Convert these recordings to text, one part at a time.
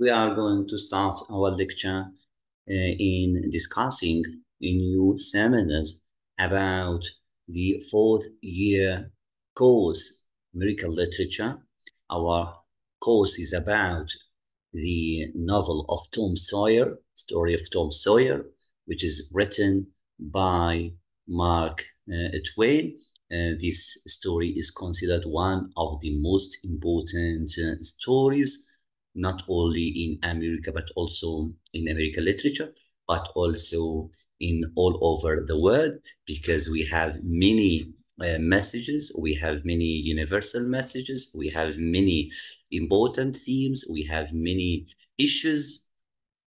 We are going to start our lecture in discussing a new seminars about the fourth year course, American Literature. Our course is about the novel of Tom Sawyer, Story of Tom Sawyer, which is written by Mark Twain. This story is considered one of the most important stories, not only in America, but also in American literature, but also in all over the world, because we have many messages, we have many universal messages, we have many important themes, we have many issues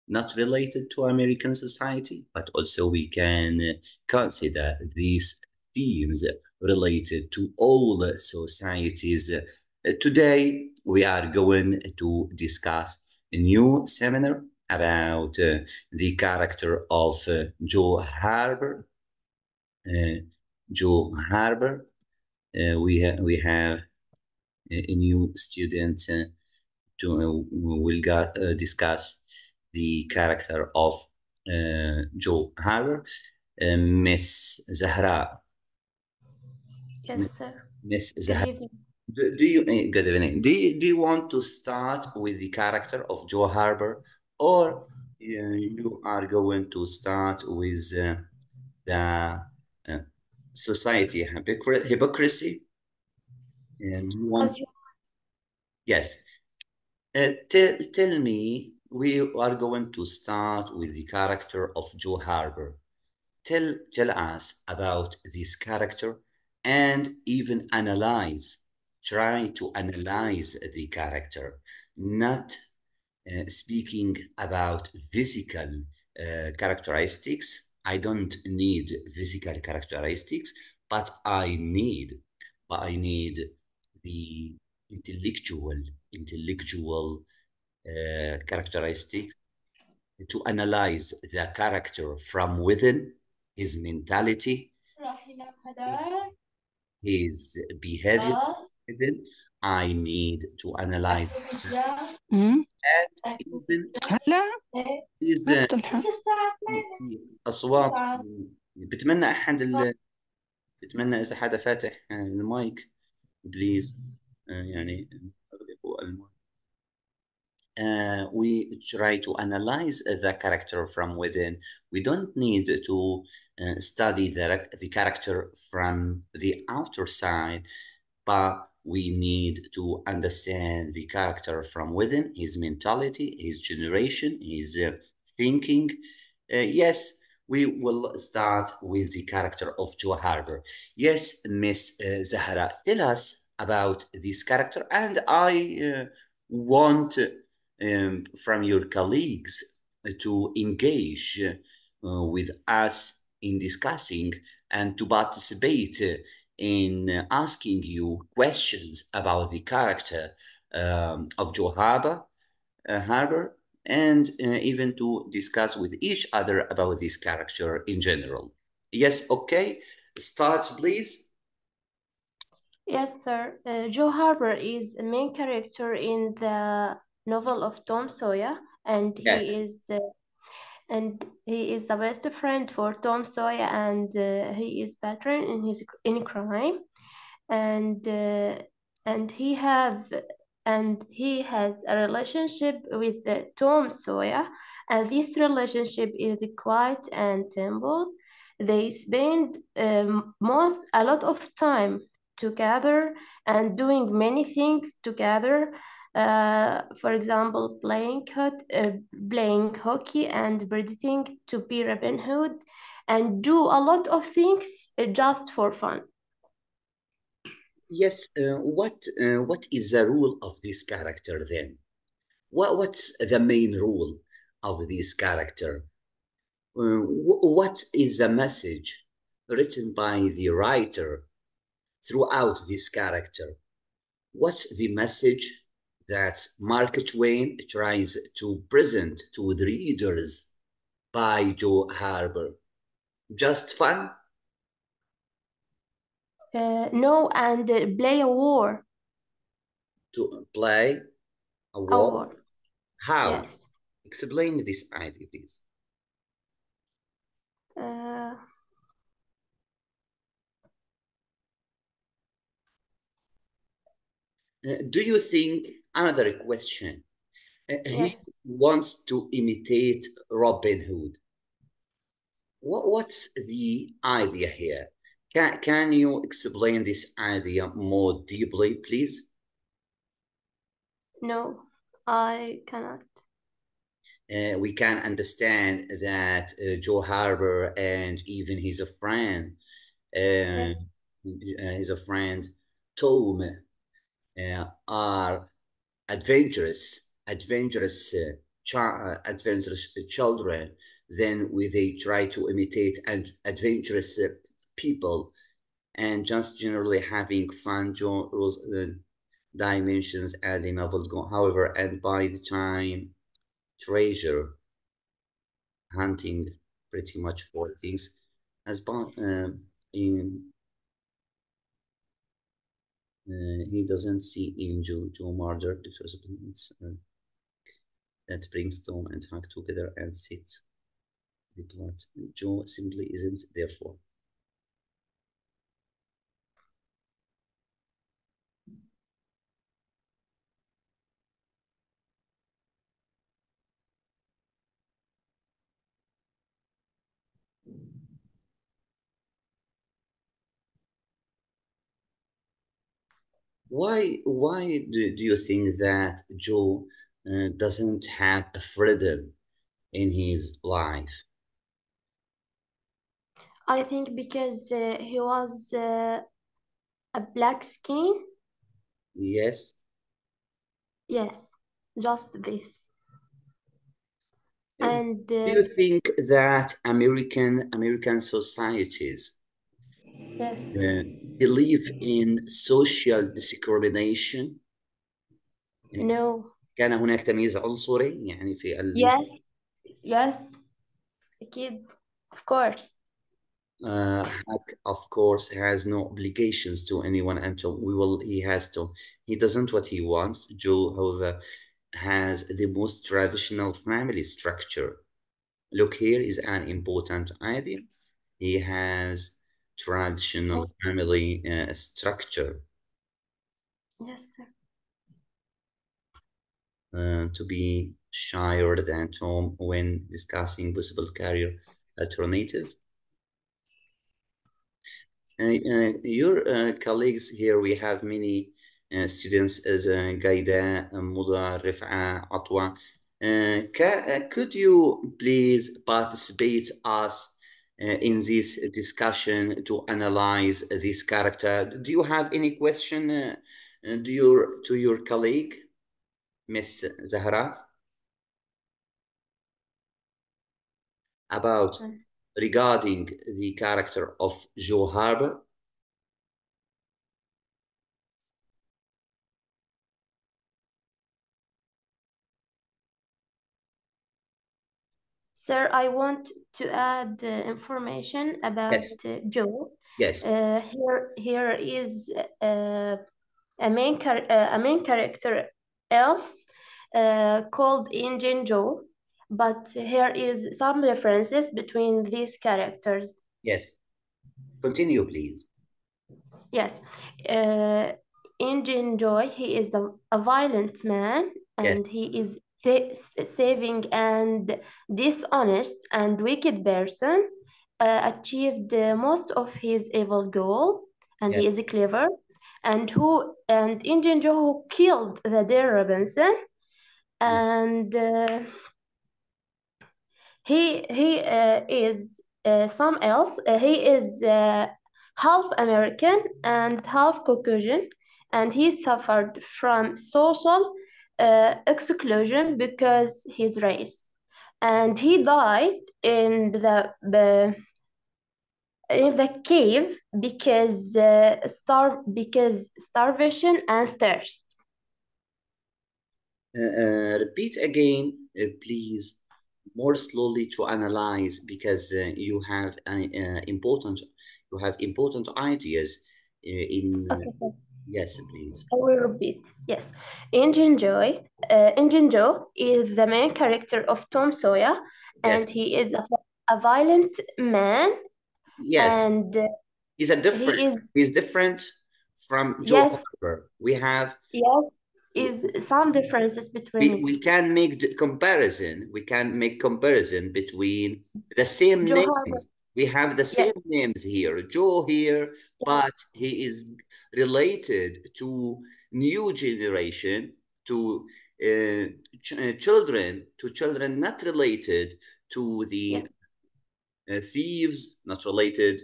not related to American society, but also we can consider these themes related to all societies. Today, we are going to discuss a new seminar about the character of Joe Harper. Joe Harper. We have a new student will discuss the character of Joe Harper, Miss Zahra. Yes, sir. Miss Good Zahra. evening. Do you good evening? Do you want to start with the character of Joe Harper, or you are going to start with the society hypocrisy? And you want? As you Yes. Tell me, we are going to start with the character of Joe Harper. Tell us about this character and even try to analyze the character, not speaking about physical characteristics. I don't need physical characteristics, but I need the intellectual characteristics to analyze the character from within, his mentality, his behavior within. I need to analyze and even هلا his ما بتلحق. أصوات. بتمنى بتمنى إذا حدا فاتح المايك بليز، يعني أغلقوا المايك. We try to analyze the character from within. We don't need to study the character from the outer side, but we need to understand the character from within, his mentality, his generation, his thinking. Yes, we will start with the character of Joe Harper. Yes, Miss Zahra, tell us about this character, and I want from your colleagues to engage with us in discussing and to participate in asking you questions about the character of Joe Harper, and even to discuss with each other about this character in general. Yes, okay. Start, please. Yes, sir. Joe Harper is the main character in the novel of Tom Sawyer, and Yes. he is the best friend for Tom Sawyer, and he is veteran in crime, and he has a relationship with Tom Sawyer, and this relationship is quiet and simple. They spend a lot of time together and doing many things together. For example, playing hockey and pretending to be Robin Hood, and do a lot of things just for fun. Yes. What is the role of this character then? What's the main role of this character? What is the message written by the writer throughout this character? What's the message that Mark Twain tries to present to the readers by Joe Harper? Just fun? No, and play a war. To play a A war? war. How? Yes. Explain this idea, please. Uh, Do you think, another question, he yes. wants to imitate Robin Hood. What's the idea here? Can you explain this idea more deeply, please? No, I cannot. We can understand that Joe Harbour and even his friend, Yes. Tom, are adventurous children. Then they try to imitate adventurous people, and just generally having fun. Dimensions and the novels go. However, and by the time treasure hunting, pretty much for things, as in he doesn't see in Joe murder because it's, that brings Tom and Hank together and sets the plot. Joe simply isn't there for. Why do you think that Joe doesn't have a freedom in his life? I think because he was a black skin. Yes. Yes, just this. Do And you think that American societies yes. uh, believe in social discrimination؟ يعني No. كان هناك تمييز عنصري يعني في Yes. Yes. Kid. Of course. Hack, of course, has no obligations to anyone until he has to. He doesn't what he wants. Joe, however, has the most traditional family structure. Look, here is an important idea. He has traditional Yes, family structure yes, sir. to be shyer than Tom when discussing possible career alternative. Your colleagues here, we have many students as Gaida, Muda, Rif'a, Atwa. Could you please participate us in this discussion to analyze this character? Do you have any question to your colleague, Miss Zahra, about regarding the character of Joe Harbour? Sir, I want to add information about Yes, Joe. yes, Here is a main character else called Injin Joe, but here is some differences between these characters. yes. Continue, please. Yes, Injin Joy, he is a violent man Yes, and he is saving and dishonest and wicked person, achieved most of his evil goal, and yes, he is clever. And Injin Joy who killed the dear Robinson, yes, and he is some else. He is half American and half Caucasian, and he suffered from social exclusion because his race, and he died in the cave because starvation and thirst. repeat again, please, more slowly to analyze because you have important ideas in Okay, sir. Yes, please. I will repeat. Yes. Injun Joe is the main character of Tom Sawyer, Yes. and he is a violent man, Yes. and he is, He's different from Joe yes, Harper. We have yes, is some differences between it. we can make the comparison. We can make comparison between the same Joe Harper, names. We have the yes, same names here. Joe here, yes, but he is related to new generation, to children, not related to the yes, thieves, not related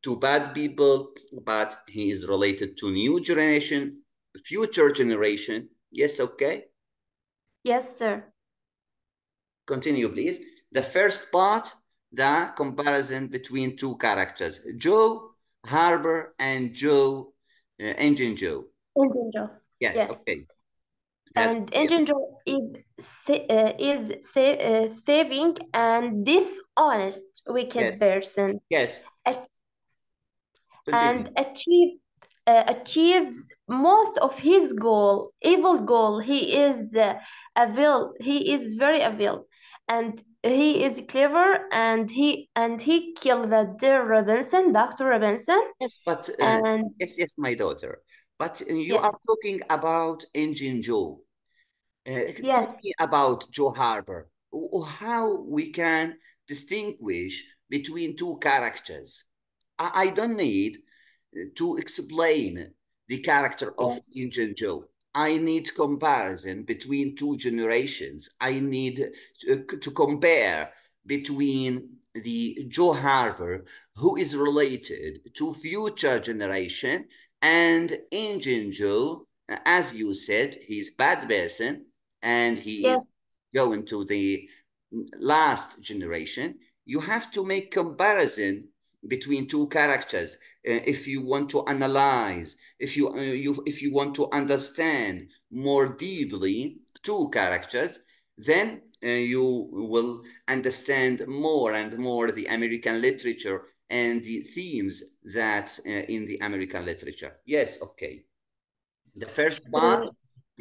to bad people, but he is related to new generation, future generation. Yes, okay. yes, sir. Continue, please. The first part, the comparison between two characters, Joe Harper and Engine Joe. Injun Joe, Yes, yes. okay. That's And clear. Injun Joe is saving and dishonest, wicked Yes, person, yes. ach- Continue. and achieves most of his evil goal. He is evil. He is very evil, and he is clever. And he killed the dear Robinson, Dr. Robinson. Yes, but And yes, my daughter. But you are yes, talking about Engine Joe. Tell yes, me about Joe Harper. How we can distinguish between two characters. I don't need to explain the character of yes, Injun Joe. I need comparison between two generations. I need to compare between the Joe Harper, who is related to future generation, and Injun Joe, as you said, he's bad person, and he yes, is going to the last generation. You have to make comparison between two characters if you want to analyze, if you want to understand more deeply two characters, then you will understand more and more the American literature and the themes that in the American literature. Yes, okay. The first part, uh,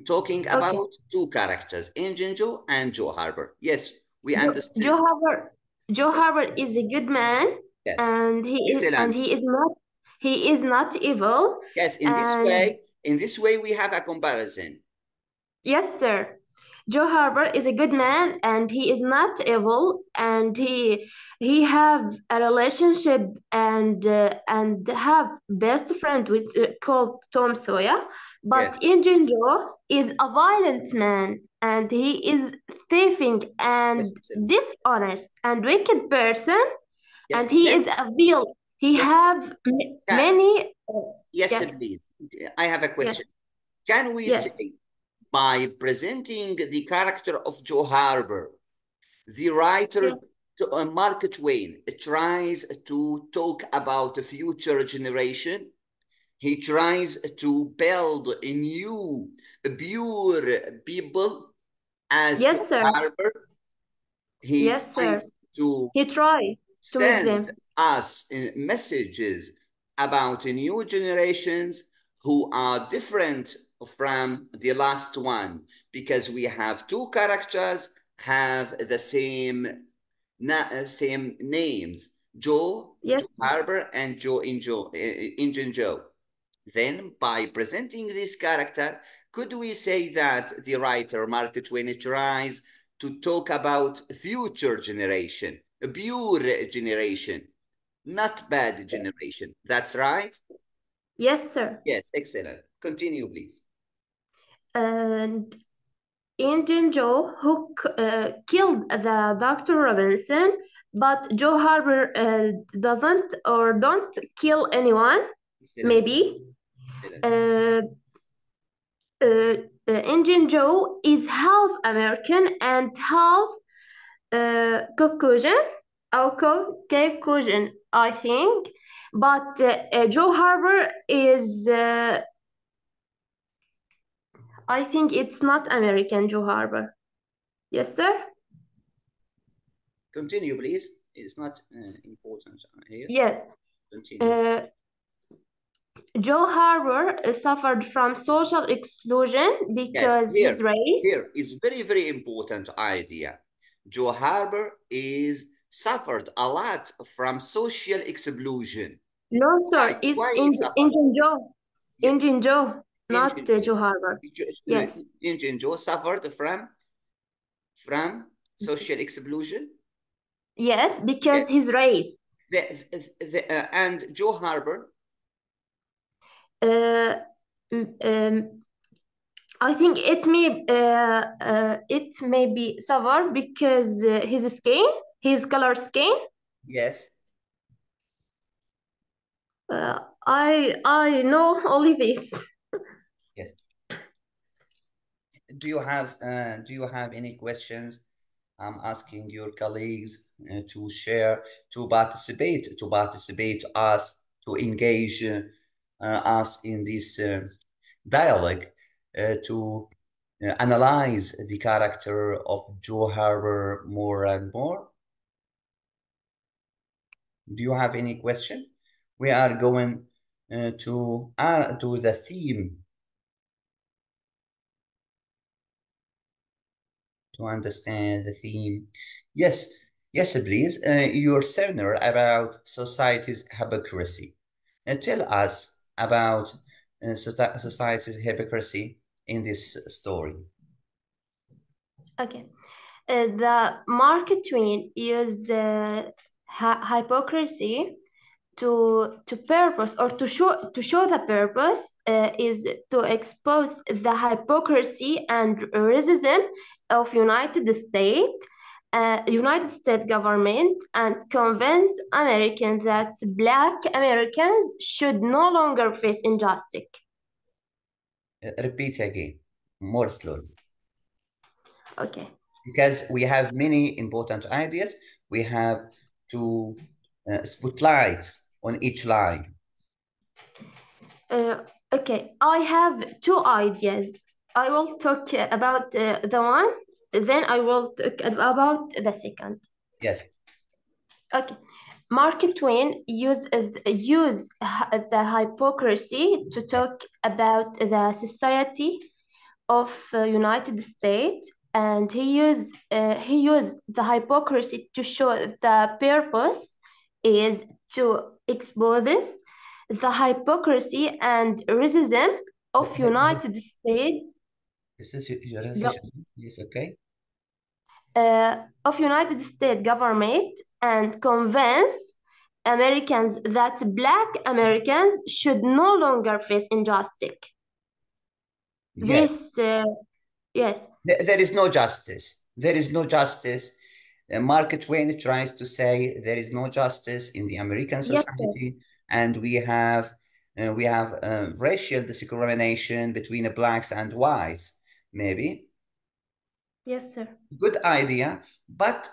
talking okay. about two characters, Injun Joe and Joe Harper. Yes, we Joe, understood. Joe Harper, Joe Harper is a good man, Yes, and excellent. he is not evil. Yes, And in this way, we have a comparison. yes, sir. Joe Harper is a good man, and he is not evil, and he have a relationship and have best friend which called Tom Sawyer. Yes, But Injun Joe is a violent man, and he is thieving yes, and excellent. dishonest and wicked person, Yes, and he then is a vil. He yes, have many. yes, Yes, please. I have a yes, question. Can we yes, say by presenting the character of Joe Harper, the writer yes, Mark Twain tries to talk about a future generation? He tries to build a new, pure people as Joe yes, sir. Harper. He Yes, sir. tries to He tried to make send them. us messages about new generations who are different from the last one, because we have two characters have the same names, Joe Yes, Harper and Injun Joe. Then, by presenting this character, could we say that the writer Mark Twain tries to talk about future generation, a pure generation, not bad generation? That's right? yes, sir. Yes, excellent. Continue, please. And Indian Joe who killed the Dr. Robinson, but Joe Harper doesn't or don't kill anyone. Excellent. Maybe. Excellent. Uh, Indian Joe is half American and half Caucasian or Caucasian, I think. But Joe Harper is, I think it's not American, Joe Harper. Yes, sir? Continue, please. It's not important here. Yes. Continue. Uh, Joe Harbour suffered from social exclusion Yes, because his race. here is very, very important idea. Joe Harbour is suffered a lot from social exclusion. No, sir, it's Why he suffered? Indian Joe. Yeah, Indian Joe, not Indian Joe. Joe Harbour. Yes. Indian Joe suffered from social exclusion. Yes, Yes. because his race. And Joe Harbour. Uh, I think it may be suffer because his skin, his color skin. Yes. I know only this. Yes. Do you have any questions? I'm asking your colleagues to share, to participate us, to engage us in this dialogue, to analyze the character of Joe Harbour more and more. Do you have any question? We are going to the theme to understand the theme. Yes, yes, please. Your seminar about society's hypocrisy. Tell us about society's hypocrisy in this story. Okay. The Mark Twain used hypocrisy to purpose or to show the purpose is to expose the hypocrisy and racism of United States government and convince Americans that Black Americans should no longer face injustice. Repeat again, more slowly. Okay. Because we have many important ideas, we have to spotlight on each line. Okay, I have two ideas. I will talk about the one, then I will talk about the second. Yes. Okay. Mark Twain used the hypocrisy to talk about the society of United States, and he used the hypocrisy to show the purpose is to expose the hypocrisy and racism of United States. This is your revision. Yes, okay. Of United States government and convince Americans that Black Americans should no longer face injustice. Yes. Yes. There is no justice. There is no justice. Mark Twain tries to say there is no justice in the American society, yes, and we have racial discrimination between blacks and whites, maybe. Yes, sir. Good idea, but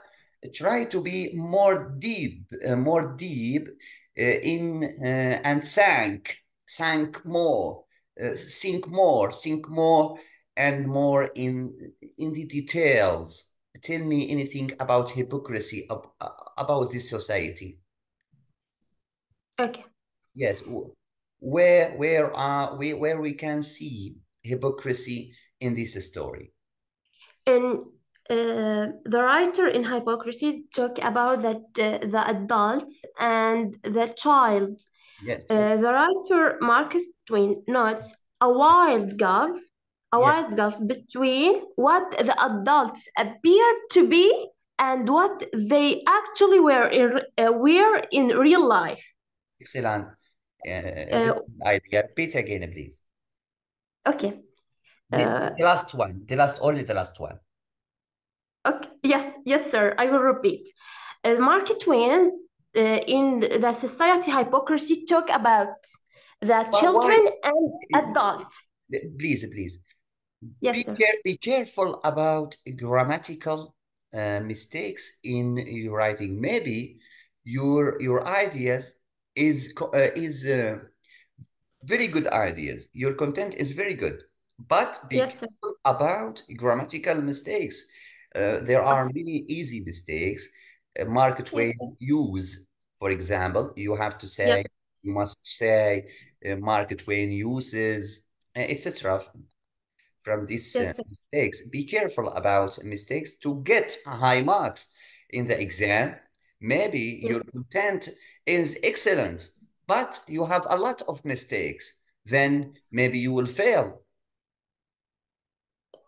try to be more deep in and think more and more in the details. Tell me anything about hypocrisy about this society. Okay. Yes, where we can see hypocrisy in this story. And the writer in Hypocrisy talk about that the adults and the child. Yes. The writer Marcus Twain notes a wild gulf between what the adults appeared to be and what they actually were in real life. Excellent. Idea. Repeat again, please. Okay. The last one. Only the last one. Okay. Yes, sir. I will repeat. Mark Twain's in the society hypocrisy talk about the children and adults. Please. Yes, sir. Be careful about grammatical mistakes in your writing. Maybe your ideas is very good ideas. Your content is very good, but be careful about grammatical mistakes. There are many easy mistakes. Mark Twain use, for example, you must say Mark Twain uses, etc. From these Yes, sir. mistakes. Be careful about mistakes to get high marks in the exam. Maybe Yes. your content is excellent, but you have a lot of mistakes. Then maybe you will fail.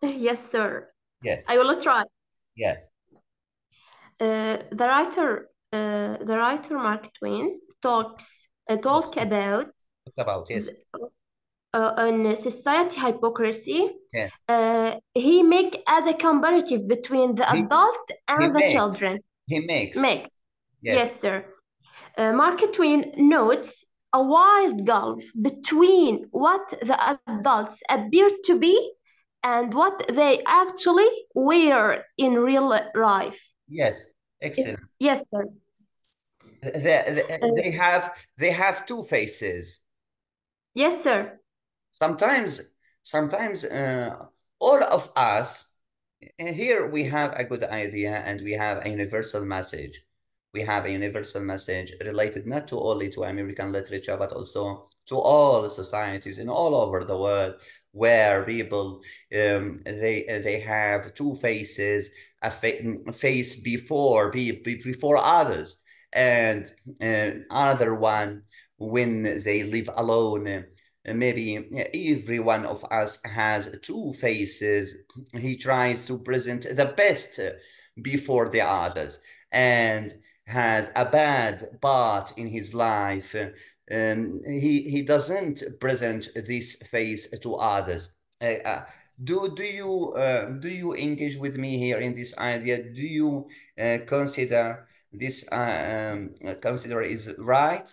Yes, sir. Yes, I will try. yes. The writer Mark Twain talk Yes. about What about yes, th- on society hypocrisy. yes. He make as a comparative between the He adult he and the makes children. he makes Makes. yes, Yes, sir. Mark Twain notes a wide gulf between what the adults appear to be and what they actually were in real life. yes. Excellent. Yes, sir. They, Uh, they have two faces. yes, sir. Sometimes all of us here we have a good idea and we have a universal message. We have a universal message related not to only to American literature, but also to all societies in all over the world where people they have two faces, a face before before others, and another one when they live alone. Maybe every one of us has two faces. He tries to present the best before the others and has a bad part in his life. He doesn't present this face to others. Do you engage with me here in this idea? Do you consider this consider is right?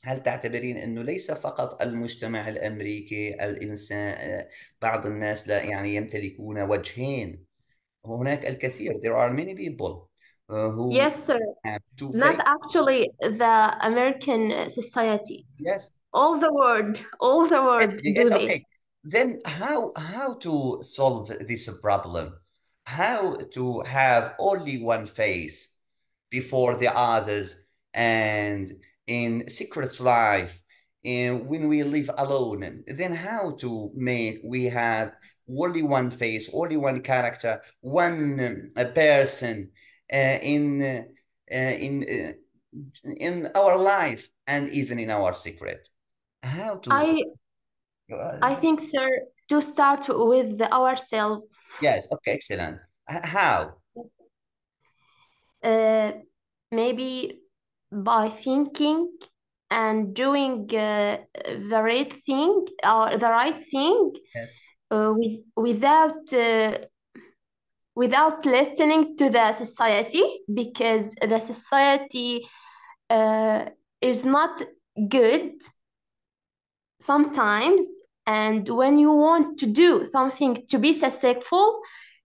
هل تعتبرين أنه ليس فقط المجتمع الأمريكي الإنسان بعض الناس لا يعني يمتلكون وجهين هناك الكثير there are many people who Yes, sir. have two Not faces actually the American society. yes All the world yes do this. okay then how to solve this problem how to have only one face before the others and in secret life and when we live alone then how to make we have only one face only one character one person in in our life and even in our secret how to I I think, sir, to start with ourselves. yes okay excellent how Uh, Maybe by thinking and doing the right thing yes without listening to the society, because the society uh, is not good sometimes. And when you want to do something to be successful,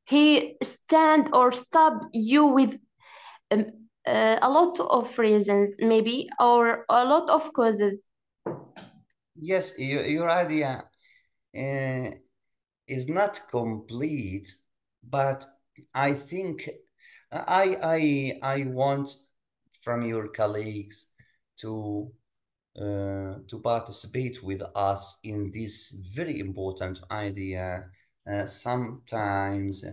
he stand or stop you with um, a lot of reasons, maybe, or a lot of causes. yes your idea uh, is not complete, but I think I want from your colleagues to participate with us in this very important idea. Sometimes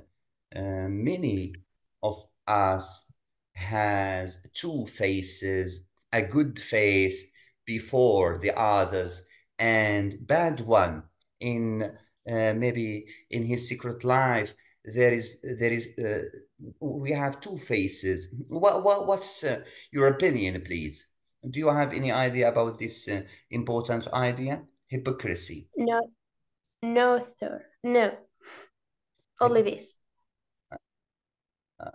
many of us has two faces, a good face before the others and bad one in maybe in his secret life there is we have two faces. What's your opinion, please? Do you have any idea about this important idea? Hypocrisy. No, no, sir, no, only Hypo- this.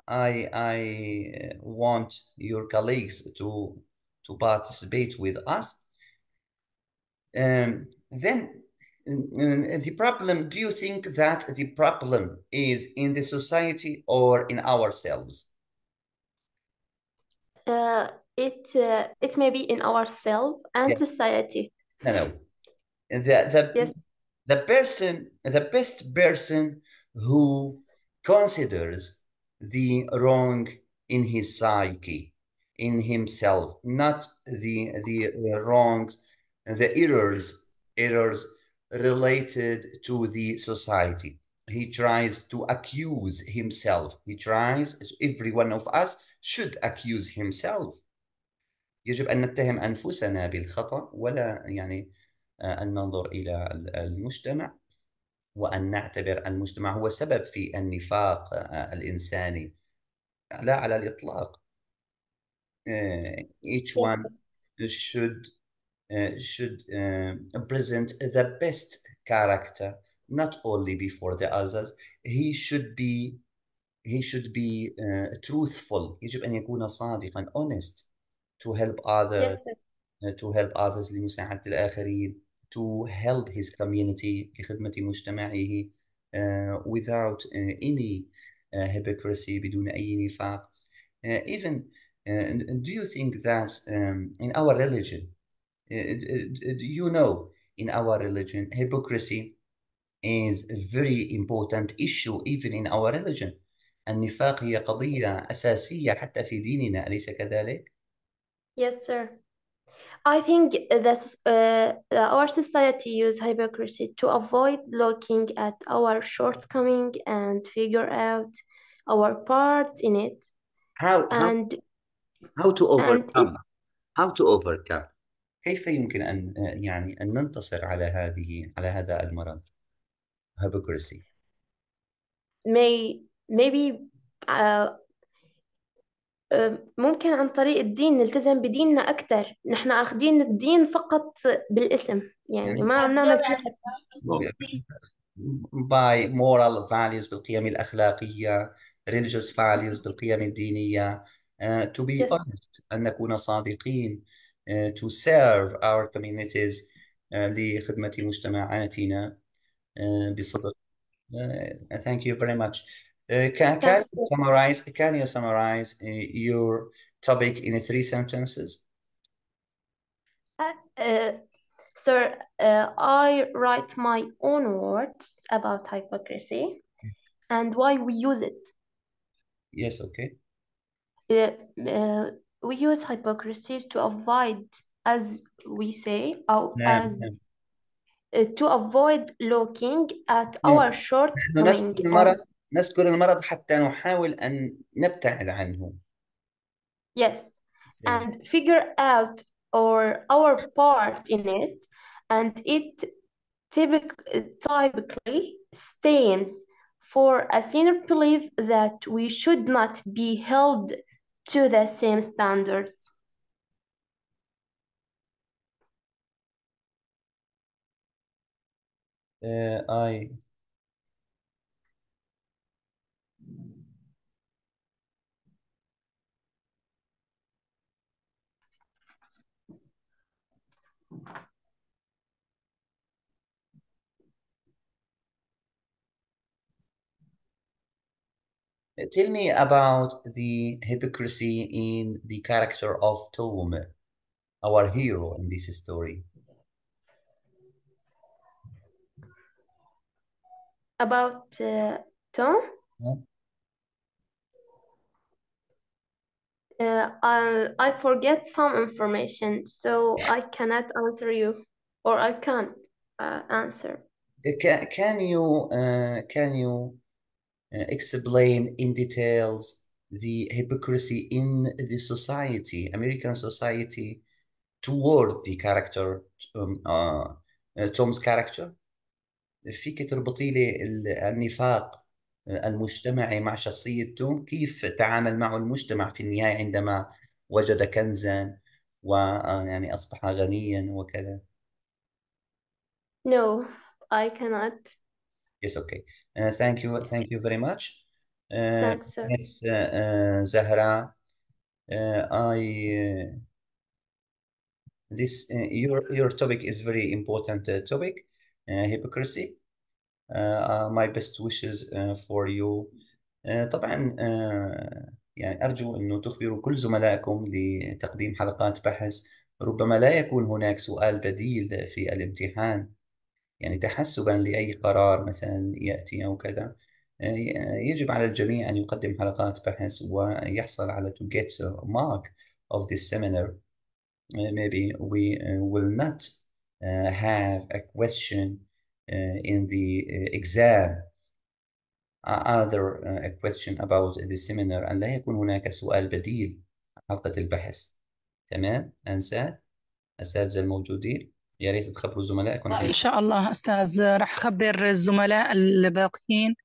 I want your colleagues to participate with us. Then the problem, do you think that the problem is in the society or in ourselves? uh, it may be in ourselves and Yeah, society. no, no. The Yes. the person, the best person who considers the wrong in his psyche, in himself, not the wrongs the errors related to the society. He tries to accuse himself. Every one of us should accuse himself. يجب أن نتهم أنفسنا بالخطأ، ولا يعني أن ننظر إلى المجتمع وأن نعتبر المجتمع هو سبب في النفاق الإنساني. لا، على الإطلاق. Each one should present the best character, not only before the others. He should be truthful. يجب أن يكون صادقا, honest, to help others, Yes, sir. لمساعدة الآخرين, to help his community, لخدمة مجتمعه, without any hypocrisy, بدون أي نفاق. Even do you think that in our religion, in our religion, hypocrisy is a very important issue even in our religion. النفاق هي قضية أساسية حتى في ديننا، أليس كذلك؟ Yes, sir. I think that our society use hypocrisy to avoid looking at our shortcoming and figure out our part in it. How And to and overcome how to overcome كيف يمكن أن يعني أن ننتصر على هذا المرض hypocrisy؟ maybe ممكن عن طريق الدين نلتزم بديننا أكتر. نحن أخدين الدين فقط بالاسم، يعني يعني ما عم نعمل فيه حتى. by moral values، بالقيم الأخلاقية، religious values، بالقيم الدينية، to be Yes, honest، أن نكون صادقين، to serve our communities، لخدمة مجتمعاتنا بصدق. Thank you very much. thanks. Can you summarize your topic in 3 sentences? Uh, Sir, I write my own words about hypocrisy and why we use it. Yes, okay. Uh, uh, we use hypocrisy to avoid, as we say, or نعم نعم. as to avoid looking at نعم. our نحن shortcoming or نذكر المرض حتى نحاول أن نبتعد عنه. yes, So, and figure out or our part in it, and it typically stems for a senior belief that we should not be held to the same standards. I tell me about the hypocrisy in the character of Tom, our hero in this story. About Tom, Huh? I forget some information, so I cannot answer you, or I can't answer. Can you explain in details the hypocrisy in the society, American society, toward the character, Tom's character؟ فيك تربطي لي النفاق المجتمعي مع شخصية توم، كيف تعامل معه المجتمع في النهاية عندما وجد كنزا ويعني أصبح غنيا وكذا. No, I cannot. Yes, okay. Thank you very much. Thanks, sir. Yes, Zahra, I this your topic is very important topic, hypocrisy. My best wishes for you. طبعا يعني أرجو أنه تخبروا كل زملائكم لتقديم حلقات بحث. ربما لا يكون هناك سؤال بديل في الامتحان، يعني تحسبا لأي قرار مثلا يأتي أو كذا. يجب على الجميع أن يقدم حلقات بحث ويحصل على to get a mark of this seminar. Maybe we will not have a question in the exam, other a question about the seminar، أن لا يكون هناك سؤال بديل عن حلقة البحث. تمام أساتذة الموجودين، يا ريت تخبروا زملائكم إن شاء الله أستاذ، راح أخبر الزملاء الباقيين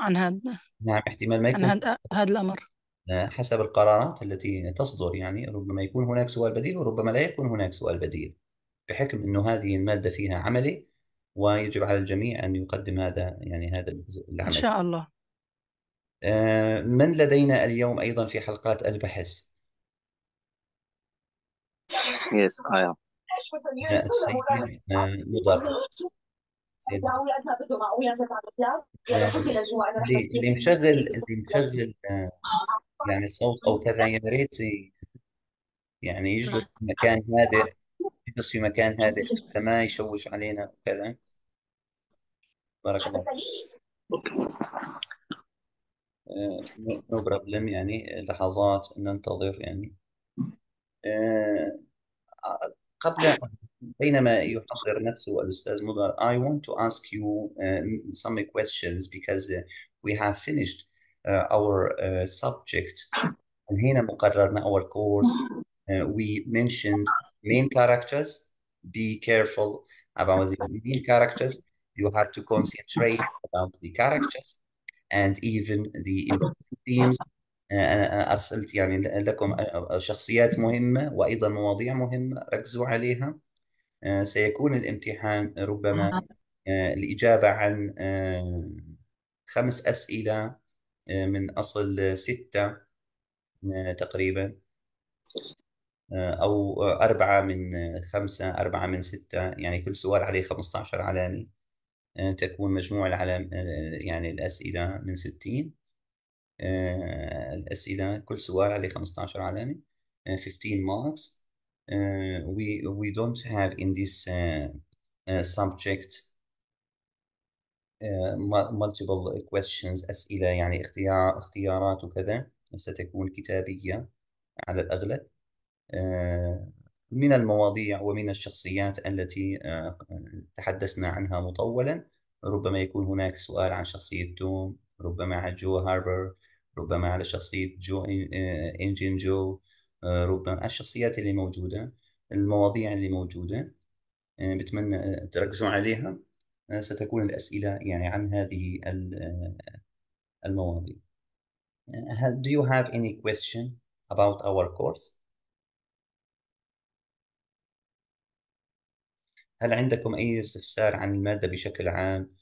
عن هذا. نعم، احتمال ما عن يكون هذا الأمر. حسب القرارات التي تصدر، يعني ربما يكون هناك سؤال بديل وربما لا يكون هناك سؤال بديل، بحكم أنه هذه المادة فيها عملي ويجب على الجميع أن يقدم هذا، يعني هذا الجزء إن العملي. شاء الله. من لدينا اليوم أيضا في حلقات البحث؟ Yes, I am. السيد مضر. سيد اللي مشغل يعني صوت أو كذا، يا ريت يعني يجلس في مكان هادئ، يجلس في مكان هادئ فما يشوش علينا وكذا. بارك الله. نو بروبلم، يعني لحظات ننتظر يعني. آه، قبل بينما يحضر نفسه الأستاذ مضر، I want to ask you some questions because we have finished our subject. هنا مقررنا our course. We mentioned main characters. Be careful about the main characters. You have to concentrate about the characters and even the important themes. أنا أرسلت يعني لكم شخصيات مهمة وأيضا مواضيع مهمة، ركزوا عليها. سيكون الامتحان ربما الإجابة عن 5 أسئلة من أصل 6 تقريبا، أو 4 من 5، 4 من 6، يعني كل سؤال عليه 15 علامة. تكون مجموع العلام يعني الأسئلة من 60 الأسئلة، كل سؤال عليه 15 علامة، 15 marks. We don't have in this subject multiple questions، أسئلة يعني اختيارات وكذا، ستكون كتابية على الأغلب. من المواضيع ومن الشخصيات التي تحدثنا عنها مطولا، ربما يكون هناك سؤال عن شخصية توم، ربما عن جو هاربر، ربما على شخصية جو إنجين جو، ربما الشخصيات اللي موجودة، المواضيع اللي موجودة. بتمنى تركزوا عليها. ستكون الأسئلة يعني عن هذه المواضيع. Do you have any question about our course؟ هل عندكم أي استفسار عن المادة بشكل عام؟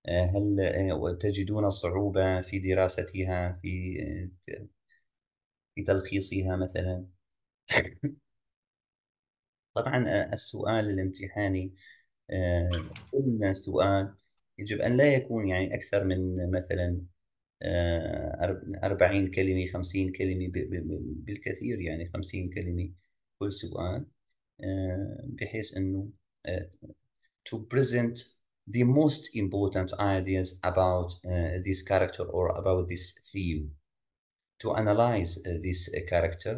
هل تجدون صعوبة في دراستها، في تلخيصها مثلا؟ طبعا السؤال الامتحاني كل سؤال يجب أن لا يكون يعني أكثر من مثلا 40 كلمة، 50 كلمة بالكثير، يعني 50 كلمة كل سؤال، بحيث أنه to present the most important ideas about this character or about this theme, to analyze this character,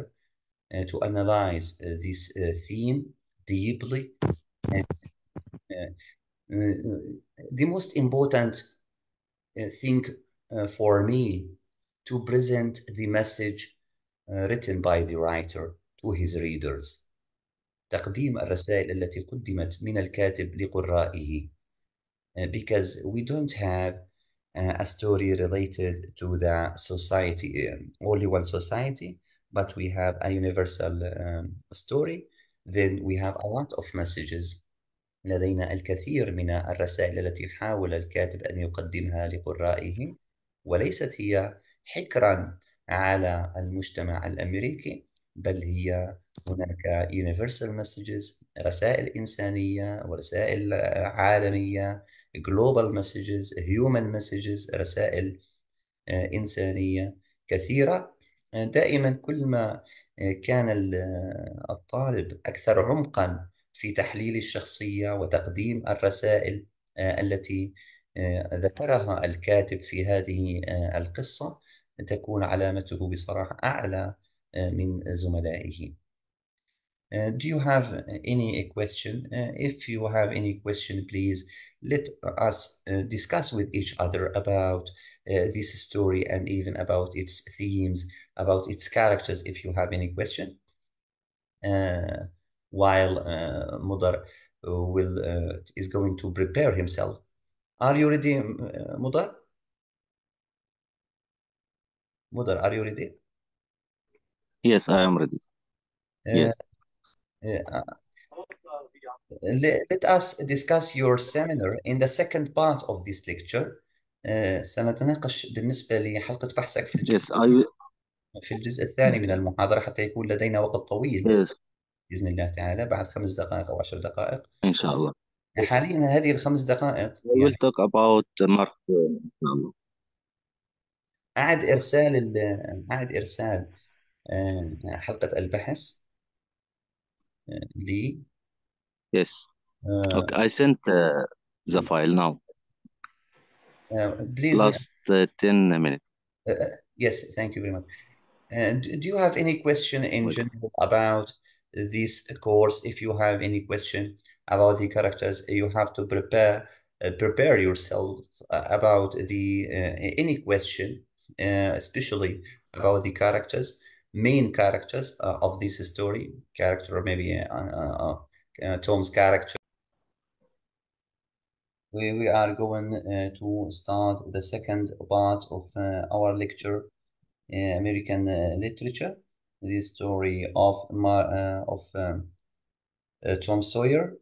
to analyze this theme deeply. The most important thing for me to present the message written by the writer to his readers. تقديم الرسائل التي قدمت من الكاتب لقرائه. Because we don't have a story related to the society, only one society, but we have a universal story. Then we have a lot of messages. لدينا الكثير من الرسائل التي حاول الكاتب أن يقدمها لقرائه، وليست هي حكرا على المجتمع الأمريكي، بل هي هناك universal messages، رسائل إنسانية ورسائل عالمية، global messages، human messages، رسائل إنسانية كثيرة. دائما كل ما كان الطالب أكثر عمقا في تحليل الشخصية وتقديم الرسائل التي ذكرها الكاتب في هذه القصة، تكون علامته بصراحة أعلى من زملائه. Do you have any question? If you have any question, please let us discuss with each other about this story and even about its themes, about its characters, if you have any question. While Mudar is going to prepare himself. Are you ready, Mudar? Mudar, are you ready? Yes, I am ready. Yes. Let us discuss your seminar in the second part of this lecture. سنتناقش بالنسبة لحلقة بحثك Yes, I في الجزء الثاني من المحاضرة حتى يكون لدينا وقت طويل yes, بإذن الله تعالى بعد 5 دقائق أو 10 دقائق. inshallah. حاليا هذه ال5 دقائق I will talk about Mark. Inshallah. أعد إرسال حلقة البحث لي. Yes. Okay, I sent the file now. Please. Last 10 minutes. Yes, thank you very much. Do you have any question in general about this course? If you have any question about the characters, you have to prepare yourself about the any question, especially about the characters, main characters of this story, character maybe Tom's character. We are going to start the second part of our lecture. American literature, the story of Tom Sawyer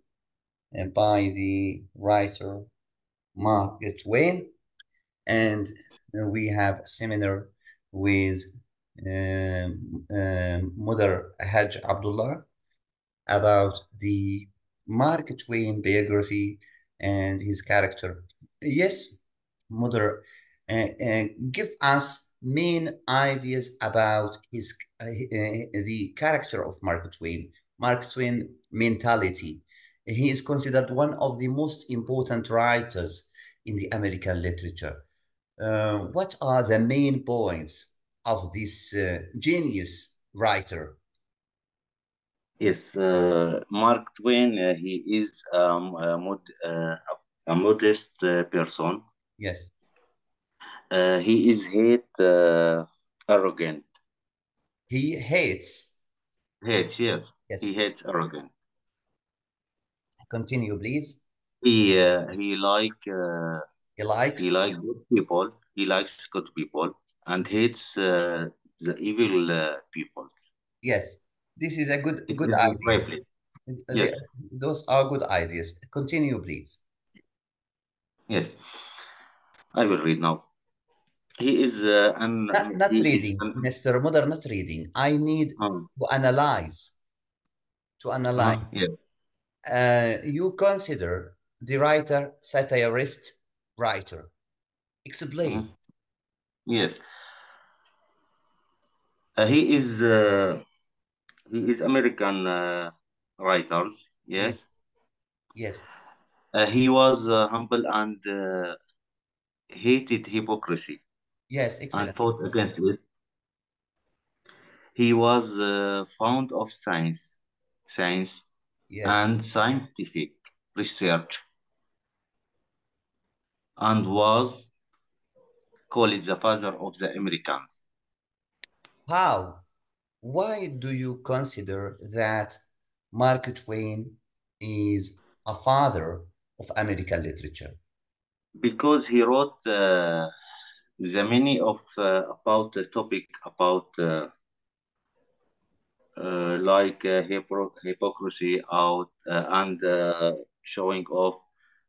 by the writer Mark Twain, and we have a seminar with Mother Hajj Abdullah about the Mark Twain biography and his character. Yes, Mother, give us main ideas about his the character of Mark Twain. Mark Twain mentality. He is considered one of the most important writers in the American literature. What are the main points of this genius writer? Yes, Mark Twain, he is a modest person. Yes. He is arrogant. He hates. Hates, yes. He hates arrogant. Continue, please. He likes good people. He likes good people and hates the evil people. Yes, this is a good idea. Yes. Those are good ideas. Continue, please. Yes, I will read now. He is not reading, Mr. Mudar, not reading. I need to analyze. Yeah. You consider the writer satirist writer. Explain. Yes. He is American writers. Yes. Yes. He was humble and hated hypocrisy. Yes, excellent. And fought against it. He was fond of science, and scientific research, and was called the father of the Americans. How? Why do you consider that Mark Twain is a father of American literature? Because he wrote the many of about the topic about like hypocrisy out and showing off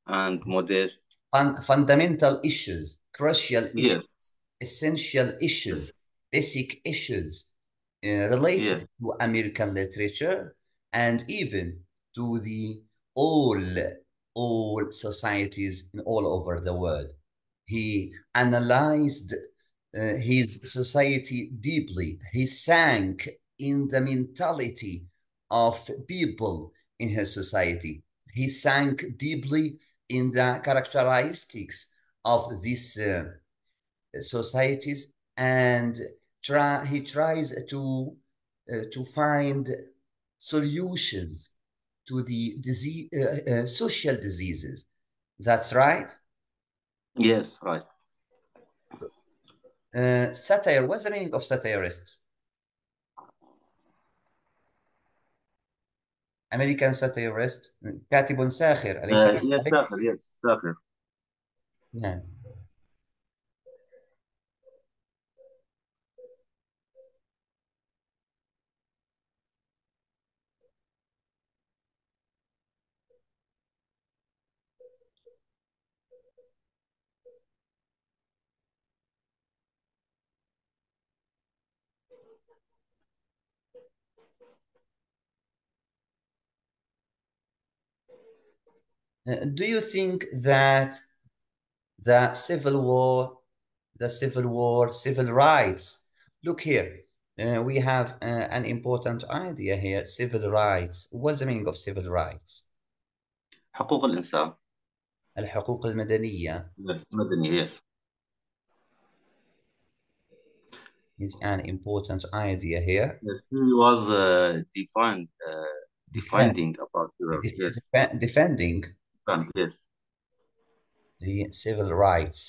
and modest fundamental issues, crucial issues, yes. essential issues, basic issues related to American literature and even to the all societies in all over the world. He analyzed his society deeply. He sank in the mentality of people in his society. He sank deeply in the characteristics of these societies, and he tries to find solutions to the disease, social diseases. That's right. Yes, right. Satire. What's the meaning of satirist? American satirist. كاتب ساخر أليس Yes, كذلك؟ ساخر. Yes, ساخر. نعم. Do you think that the civil rights, look here, we have an important idea here, civil rights. What's the meaning of civil rights? حقوق الإنسان. الحقوق المدنية. مدني. Yes. Is an important idea here. Yes, he was defining about yes. Defending Yes. the civil rights.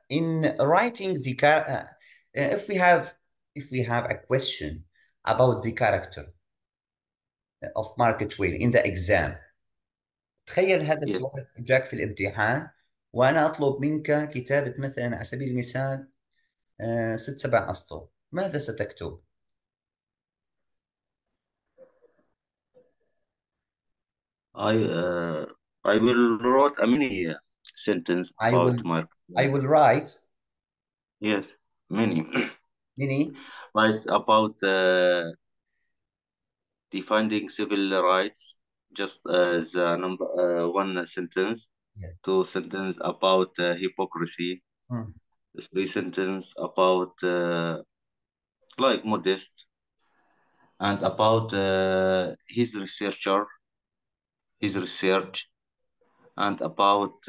In writing the if we have a question about the character of Mark Twain in the exam, تخيل هذا Yes. السؤال جاك في الامتحان وأنا أطلب منك كتابة مثلا على سبيل المثال 6-7 أسطر، ماذا ستكتب؟ I will write a mini sentence I about will my write yes, many many write about defining civil rights. Just the number one sentence, yeah. 2 sentence about hypocrisy, 3 sentence about like modest, and about his research, and about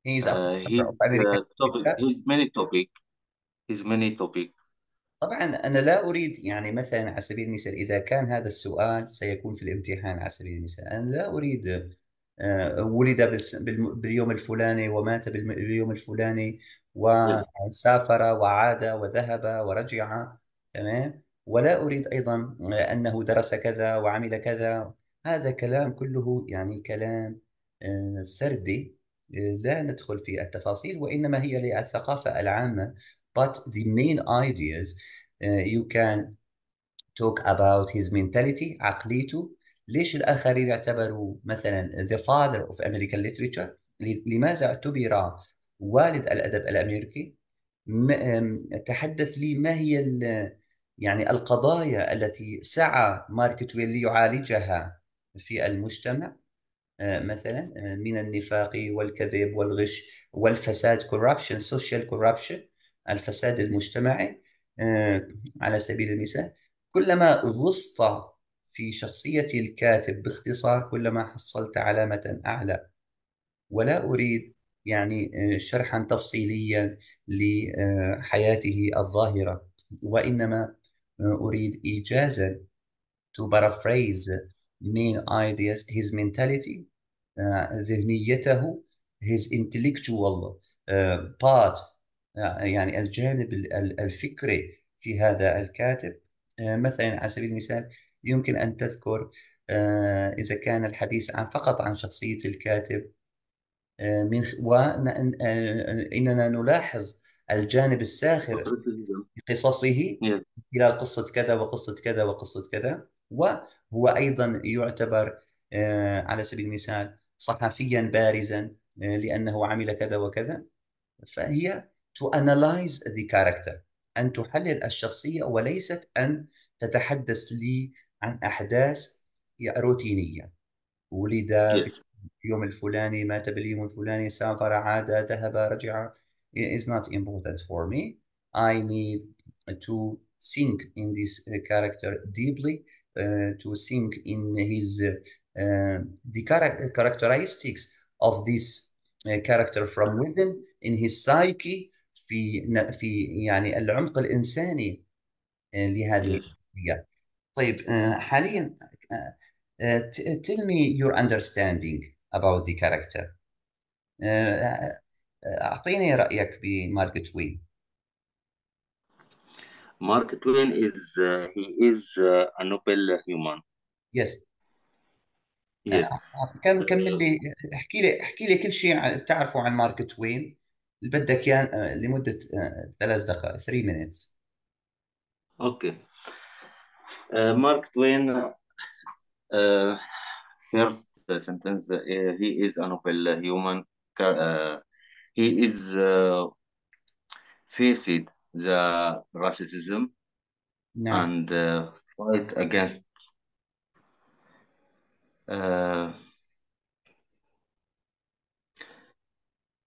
He is a his professor of American topic, literature. his many topic. طبعا أنا لا أريد يعني مثلا على سبيل المثال إذا كان هذا السؤال سيكون في الامتحان على سبيل المثال، أنا لا أريد ولد باليوم الفلاني ومات باليوم الفلاني Yes. وسافر وعاد وذهب ورجع، تمام، ولا أريد أيضا أنه درس كذا وعمل كذا. هذا كلام كله يعني كلام سردي، لا ندخل في التفاصيل وإنما هي للثقافة العامة. But the main ideas you can talk about his mentality، عقليته. ليش الآخرين اعتبروا مثلا the father of American literature؟ لماذا اعتبر والد الأدب الأمريكي؟ تحدث لي ما هي يعني القضايا التي سعى مارك توين ليعالجها في المجتمع، مثلا من النفاق والكذب والغش والفساد corruption social corruption، الفساد المجتمعي على سبيل المثال. كلما غصت في شخصية الكاتب باختصار كلما حصلت علامة أعلى، ولا أريد يعني شرحا تفصيليا لحياته الظاهرة، وإنما أريد إيجازا to paraphrase main ideas his mentality، ذهنيته his intellectual part، يعني الجانب الفكري في هذا الكاتب. مثلا على سبيل المثال يمكن أن تذكر إذا كان الحديث فقط عن شخصية الكاتب، وإننا نلاحظ الجانب الساخر في قصصه Yes. خلال قصة كذا وقصة كذا وقصة كذا، وهو أيضا يعتبر على سبيل المثال صحفيا بارزا لأنه عمل كذا وكذا. فهي to analyze the character، أن تحلل الشخصية وليست أن تتحدث لي عن أحداث روتينية. ولد Yes. باليوم الفلاني، مات باليوم الفلاني، سافر، عاد، ذهب، رجع. It is not important for me. I need to think in this character deeply, to think in his the characteristics of this character from within in his psyche في يعني العمق الإنساني لهذه Yes. الشخصية. طيب حاليا tell me your understanding about the character. أعطيني رأيك بمارك توين. Mark Twain is he is a noble human. Yes. Yes. كمل لي، احكي لي كل شيء بتعرفه عن مارك توين اللي بدك اياه لمدة 3 دقائق 3 minutes. Okay. Mark Twain, first sentence, he is a noble human. He is faced the racism نعم. and fight against uh,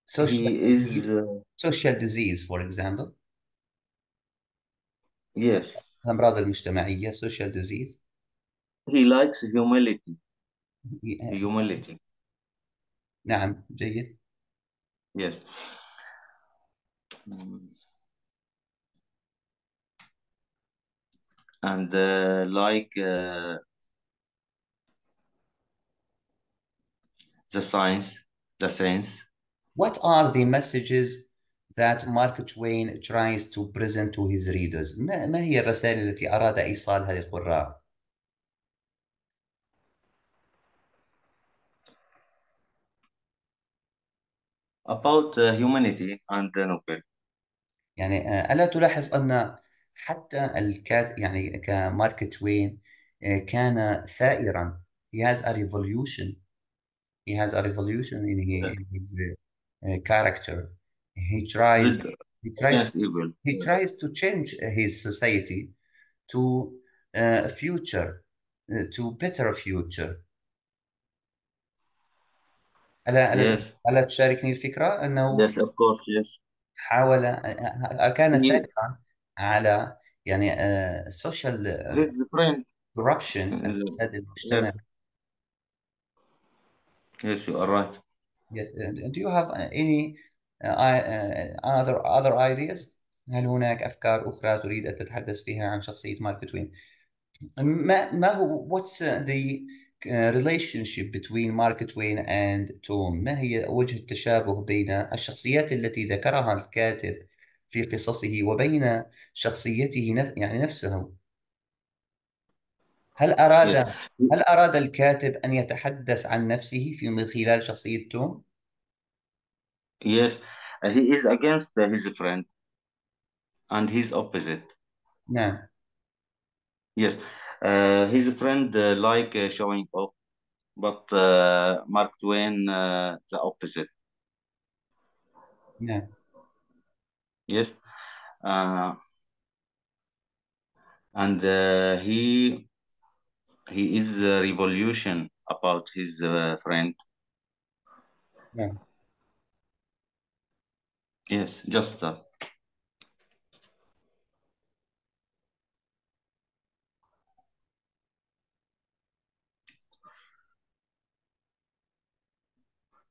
social he is social disease for example. yes, الأمراض المجتمعية social disease. he likes humility. نعم جيد. Yes. Mm. And like the science. What are the messages that Mark Twain tries to present to his readers؟ ما هي الرسائل التي أراد إيصالها للقراء؟ About humanity and noble. يعني ألا تلاحظ أن حتى يعني كمارك توين كان ثائرا. He has a revolution. He has a revolution in his character. He tries Good he tries against evil. he tries to change his society to a future, to better future. Yes. ألا تشاركني الفكرة أنه Yes, of course, yes. حاول كان He, ثائرا على يعني social his friend. corruption uh, الفساد Yes, المجتمعي. yes, you are right. Yes. Do you have any other ideas؟ هل هناك أفكار أخرى تريد أن تتحدث فيها عن شخصية مارك توين؟ ما هو what's the relationship between Mark Twain and Tom؟ ما هي وجه التشابه بين الشخصيات التي ذكرها الكاتب في قصصه وبين شخصيته يعني نفسه؟ هل أراد Yes, هل أراد الكاتب أن يتحدث عن نفسه من خلال شخصية توم؟ yes. He is against his friend and his opposite. نعم. Yes, his friend like showing off, but Mark Twain the opposite. نعم. Yes, uh, and he is a revolution about his friend. نعم. Yes, just that.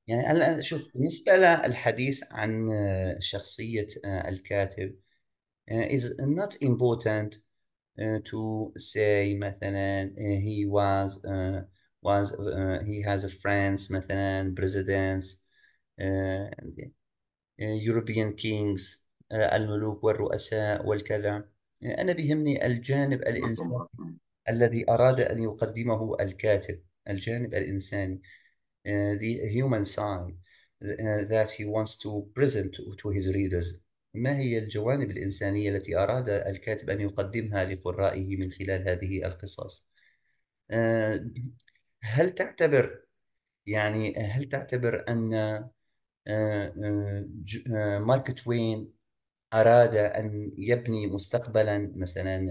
يعني هلا شوف، بالنسبة للحديث عن شخصية الكاتب is not important to say مثلا he he has friends مثلا presidents European kings الملوك والرؤساء والكذا. أنا بيهمني الجانب الإنساني الذي أراد أن يقدمه الكاتب، الجانب الإنساني the human side that he wants to present to his readers. ما هي الجوانب الإنسانية التي أراد الكاتب أن يقدمها لقرائه من خلال هذه القصص؟ هل تعتبر أن مارك توين أراد أن يبني مستقبلا مثلا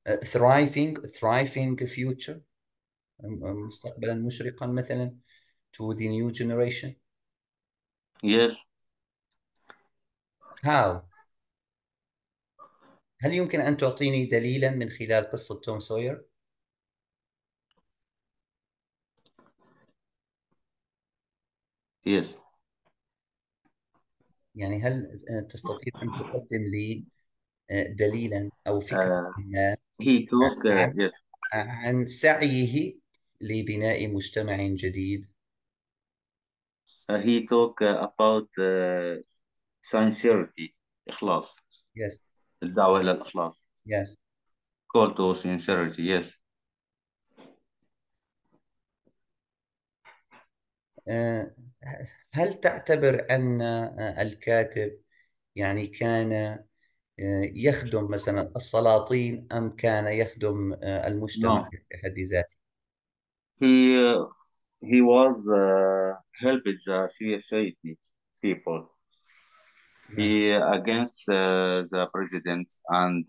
thriving future، مستقبلا مشرقا مثلا to the new generation؟ Yes, How هل يمكن أن تعطيني دليلا من خلال قصة توم سوير؟ Yes. يعني هل تستطيع أن تقدم لي دليلا أو فكرة Uh, ما he talk. عن Yes. عن سعيه لبناء مجتمع جديد؟ He talk about sincerity. إخلاص. Yes, الدعوة إلى الإخلاص. yes. Call to sincerity. Yes. آه، هل تعتبر أن الكاتب يعني كان يخدم مثلا السلاطين أم كان يخدم المجتمع No. بحد ذاته؟ He he was helped the society people. نعم. He against the president and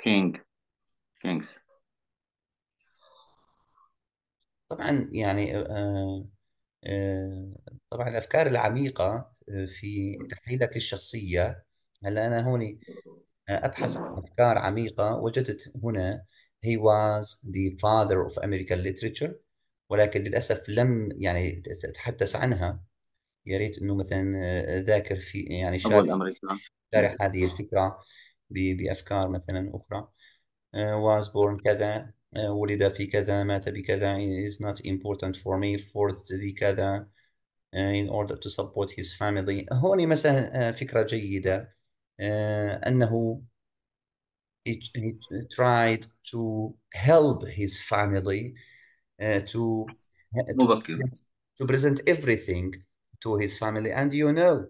king kings. طبعا يعني طبعا الأفكار العميقة في تحليلك الشخصية. هلا أنا هون أبحث عن أفكار عميقة، وجدت هنا he was the father of American literature، ولكن للأسف لم يعني تتحدث عنها. يا ريت إنه مثلا ذاكر في يعني أبو شارح الأمريكان. Yes. هذه الفكرة بأفكار مثلا أخرى. was born كذا، ولد في كذا، مات بكذا، is not important for me for ذي كذا، in order to support his family. هون مثلا فكرة جيدة، أنه he tried to help his family to مبكر. to present everything to his family. And you know,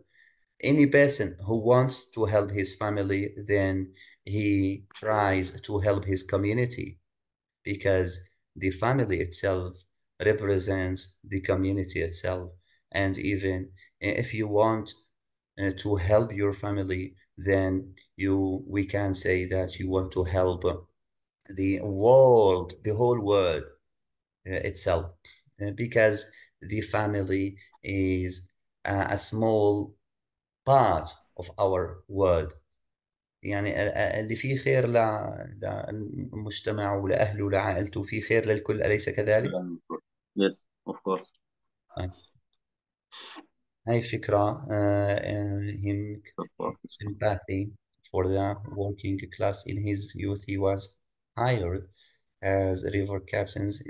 any person who wants to help his family, then he tries to help his community, because the family itself represents the community itself. And even if you want to help your family, then we can say that you want to help the world, the whole world itself, because the family is a small part of our world. يعني اللي فيه خير للمجتمع ولأهله ولعائلته فيه خير للكل، أليس كذلك؟ Yes, of course. هاي فكرة. him Of course. sympathy for the working class. In his youth he was hired as river captains.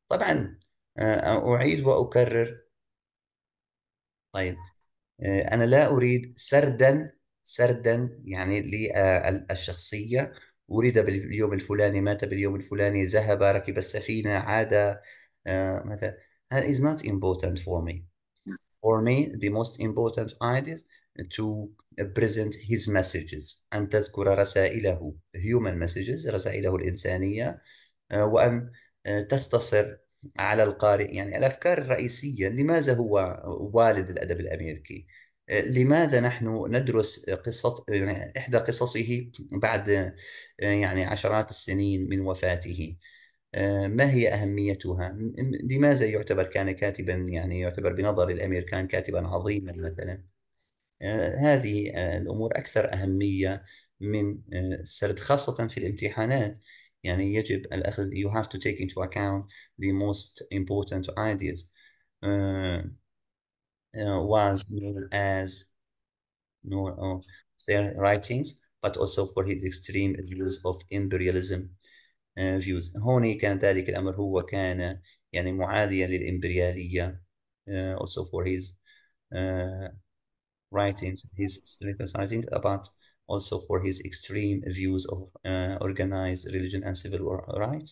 طبعا أعيد وأكرر. طيب أنا لا أريد سردا يعني للشخصية. ولد باليوم الفلاني، مات باليوم الفلاني، ذهب ركب السفينة، عاد مثلا. That is not important for me. For me, the most important ideas to present his messages، أن تذكر رسائله human messages، رسائله الإنسانية، وأن تختصر على القارئ يعني الأفكار الرئيسية. لماذا هو والد الأدب الأمريكي؟ لماذا نحن ندرس قصة يعني إحدى قصصه بعد يعني عشرات السنين من وفاته؟ ما هي أهميتها؟ لماذا يعتبر كان كاتبا، يعني يعتبر بنظر الأمريكان كاتبا عظيما مثلا؟ هذه الأمور أكثر أهمية من السرد، خاصة في الامتحانات. يعني يجب الأخذ you have to take into account the most important ideas. Was known as their writings, but also for his extreme views of imperialism views. هون كان ذلك الأمر، هو كان يعني معاديا للإمبريالية. Also for his uh, writings, his religious writing, but also for his extreme views of organized religion and civil rights.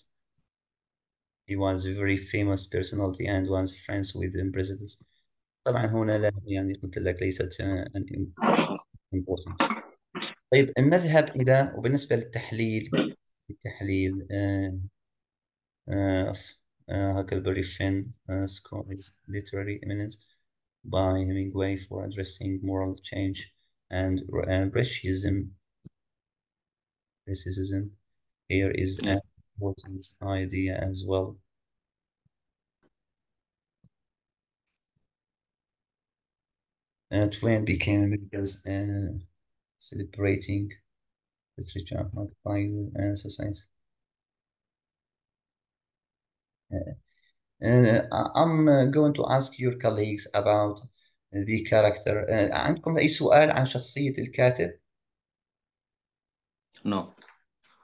He was a very famous personality and was friends with the presidents. طبعا هنا لا يعني قلت لك ليست important. طيب نذهب إلى، وبالنسبة للتحليل، التحليل Huckleberry Finn score his literary eminence by Hemingway for addressing moral change and racism. Racism here is an Yes. important idea as well. Twain became America's celebrating literature by society. I'm going to ask your colleagues about the character. عندكم أي سؤال عن شخصية الكاتب؟ No.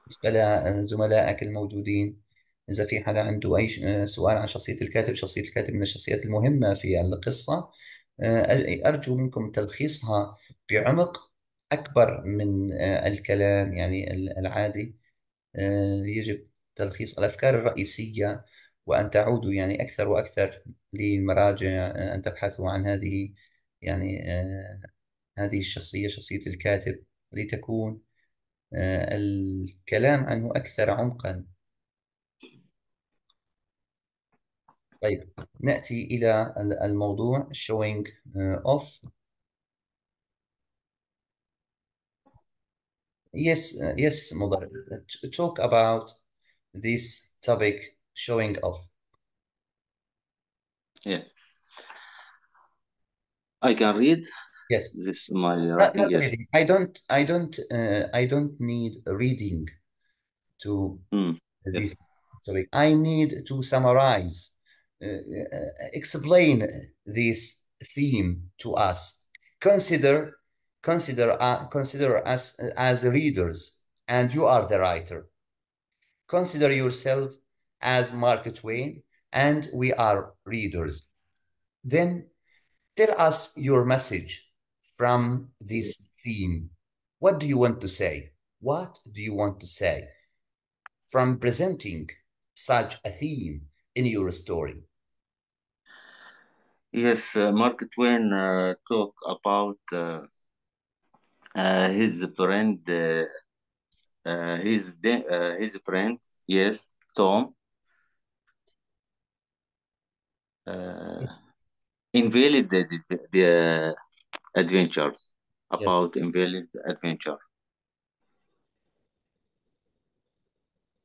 بالنسبة لزملائك الموجودين، إذا في حدا عنده أي سؤال عن شخصية الكاتب. شخصية الكاتب من الشخصيات المهمة في القصة. أرجو منكم تلخيصها بعمق أكبر من الكلام يعني العادي. يجب تلخيص الأفكار الرئيسية، وأن تعودوا يعني أكثر وأكثر للمراجع، أن تبحثوا عن هذه يعني هذه الشخصية، شخصية الكاتب، لتكون الكلام عنه أكثر عمقا. طيب، نأتي إلى الموضوع showing off. Yes, مضر. Talk about this topic, showing off. Yes. I can read. Yes. This is my Not writing. Yes. reading. I don't need reading to Yes. this topic. I need to summarize, explain this theme to us. Consider us as readers, and you are the writer. Consider yourself as Mark Twain, and we are readers. Then tell us your message from this theme. What do you want to say? What do you want to say from presenting such a theme in your story? Yes, Mark Twain talk about his friend, his friend, yes, Tom, invalid the adventures, Yes. about invalid adventure.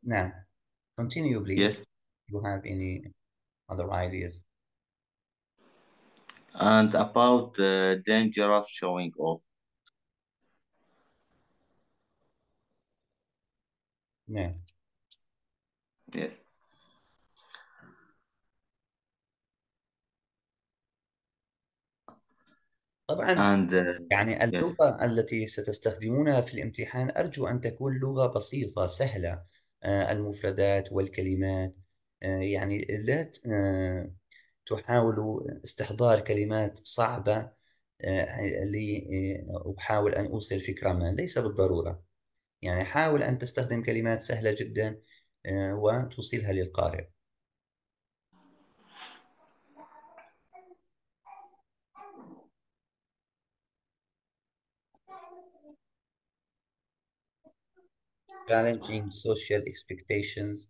Now, continue, please. Yes, If you have any other ideas. and about dangerous showing off. No. Yes, طبعا and يعني yes, اللغة التي ستستخدمونها في الامتحان أرجو أن تكون لغة بسيطة سهلة. المفردات والكلمات، يعني لا تحاولوا استحضار كلمات صعبة لأحاول أن أوصل فكرة ما، ليس بالضرورة. يعني حاول أن تستخدم كلمات سهلة جدا وتوصلها للقارئ. Challenging social expectations.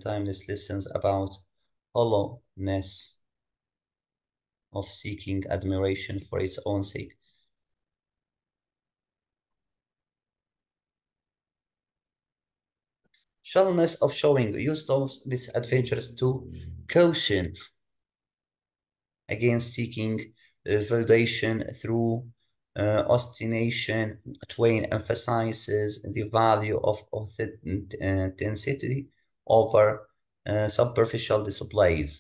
Timeless lessons about hollowness of seeking admiration for its own sake. Shallowness of showing used of these adventures to caution against seeking validation through ostentation. Twain emphasizes the value of authenticity over superficial displays,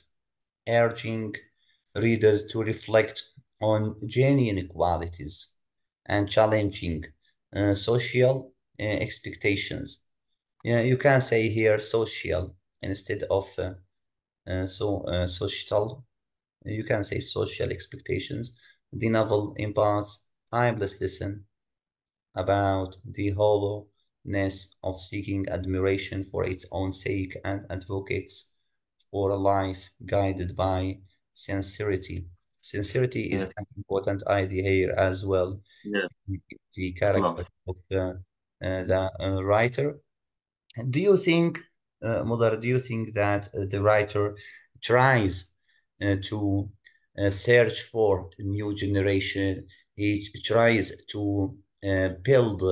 urging readers to reflect on genuine qualities and challenging social expectations. Yeah, you can say here social instead of social. You can say social expectations. The novel imparts timeless lesson about the hollowness of seeking admiration for its own sake and advocates for a life guided by sincerity. Sincerity is yes, an important idea here as well. yes, The character love. of the writer. Do you think, Mudar, do you think that the writer tries to search for a new generation? He tries to build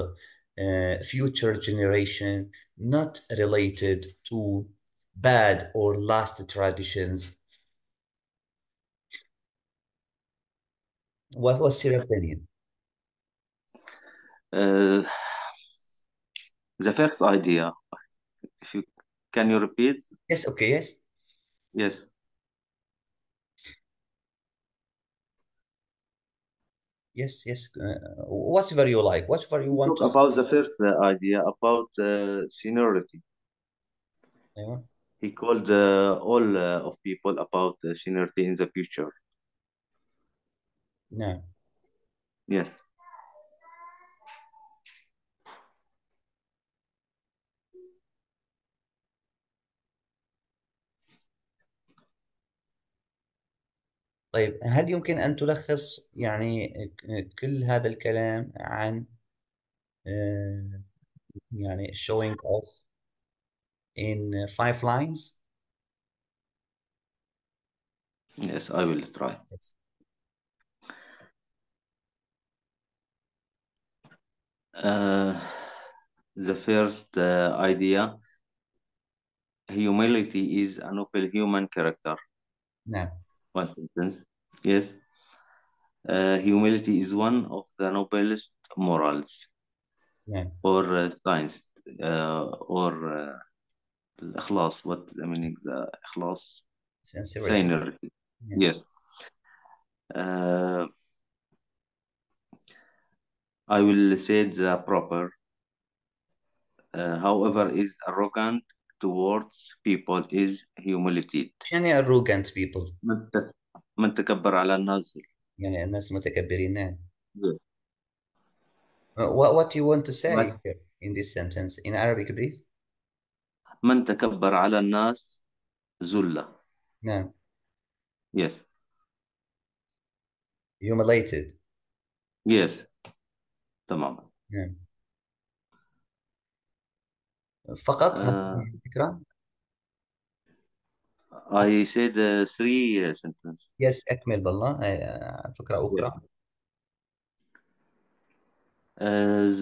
future generation not related to bad or lost traditions. What's your opinion? Uh, the first idea, if you can you repeat? Yes, okay, yes. Yes. Yes, yes. Whatever you like, whatever you want Talk to say. about the first idea about seniority. أيوة. He called all of people about seniority in the future. نعم. Yes. طيب هل يمكن أن تلخص يعني كل هذا الكلام عن يعني showing off in 5 lines? Yes, I will try. Yes. The first idea, humility is a noble human character. نعم. One sentence. Yes. Humility is one of the noblest morals نعم. or science or الإخلاص. What the meaning the إخلاص? Sincerity. Sincerity. Yeah. Yes. Uh, I will say the proper. However, is arrogant towards people is humility. يعني arrogant people. من تكبر على الناس. يعني الناس متكبرين. نعم. Yes. What do you want to say Right. here in this sentence in Arabic, please? من تكبر على الناس ذلة. نعم. Yes. Humiliated. Yes. تماما. نعم. فقط هذه الفكرة. I said three sentences. Yes, أكمل بالله. فكرة Yes. أخرى.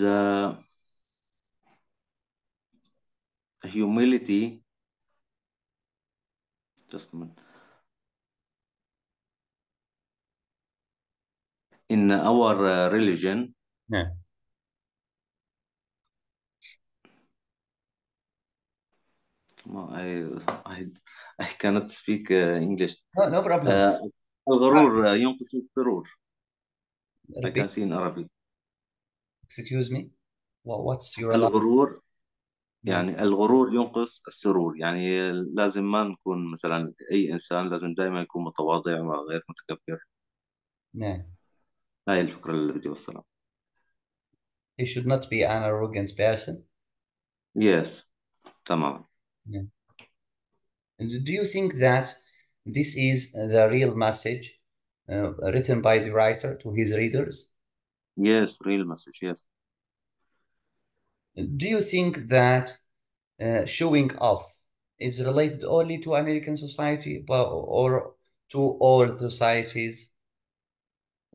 The humility, just a minute. In our religion, نعم. I I cannot speak English. No problem. الغرور ينقص السرور. I Repeat. can see in Arabic. Excuse me. What's your line? الغرور نعم. يعني الغرور ينقص السرور، يعني لازم ما نكون مثلا أي إنسان لازم دائما يكون متواضع وغير متكبر. نعم. هاي الفكرة اللي بدي أوصلها. He should not be an arrogant person. Yes. تمام. Yeah. And do you think that this is the real message written by the writer to his readers? Yes, real message. Yes. Do you think that showing off is related only to American society or to all societies?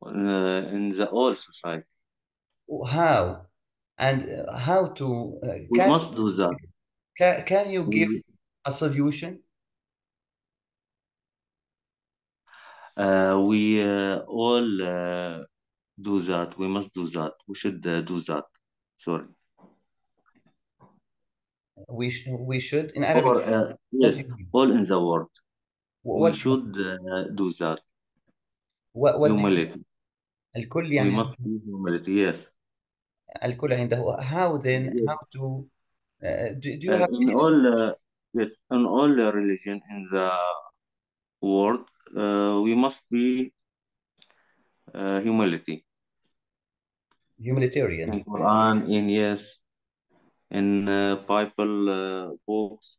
In the old society. How? And how to We must do that. can you give We, a solution? we all do that. We must do that. We should do that. Sorry. We should in Arabic. Or What yes, do you mean? all in the world. We What should do that. what do you mean? Humility. الكل We يعني must be humility. Yes. الكل عنده. How then? Yes. How to do you have In any all yes, in all religion in the world, we must be humility. humanitarian? In Quran, in yes, in Bible books,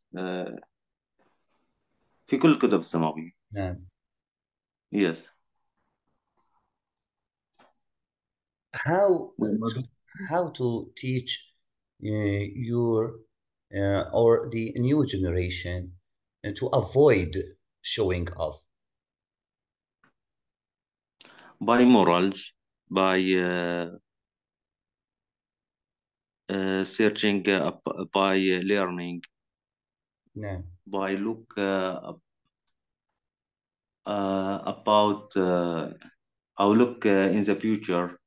في كل الكتب السماوية. نعم. Yes. How We must. how to teach your or the new generation to avoid showing off? By morals, by searching, by learning, نعم. by look about أو look in the future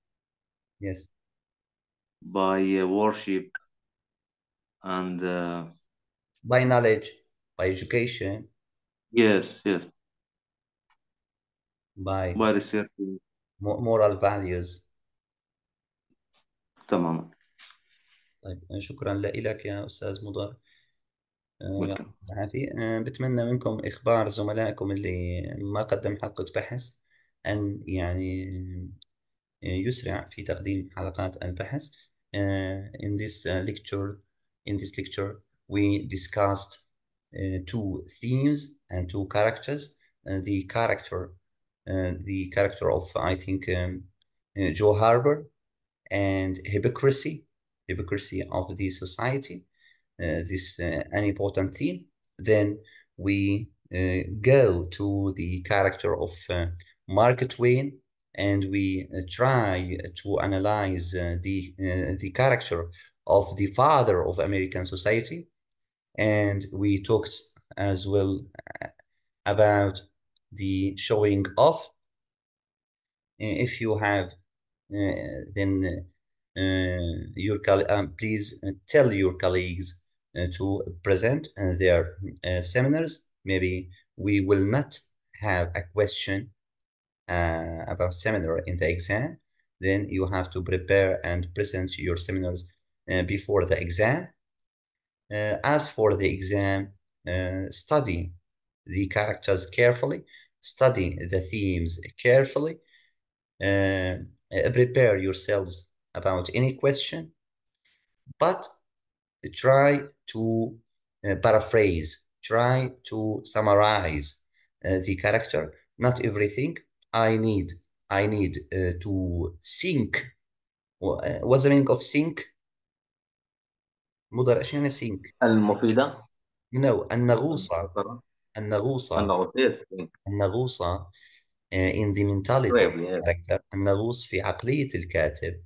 Yes. by worship and By knowledge, by education, yes, yes, by by researching. moral values. تماما. طيب شكرا لك يا أستاذ مضر. يعطيك welcome. العافية. بتمنى منكم إخبار زملائكم اللي ما قدم حلقة بحث أن يعني يسرع في تقديم حلقات البحث. In this lecture we discussed two themes and two characters. The character of I think Joe Harbour and hypocrisy of the society. This an important theme. Then we go to the character of Mark Twain, and we try to analyze the character of the father of American society. And we talked as well about the showing off. If you have then please tell your colleagues to present their seminars. Maybe we will not have a question about seminar in the exam. Then you have to prepare and present your seminars before the exam. As for the exam, study the characters carefully, study the themes carefully, prepare yourselves about any question, but try to paraphrase, try to summarize the character. Not everything. I need to think. What's the meaning of think? مضر ايش يعني think؟ المفيدة. No, النغوصة. المختصرة. النغوصة. النغوص. النغوصة in the mentality of Bravely, the yes. character. النغوص في عقلية الكاتب.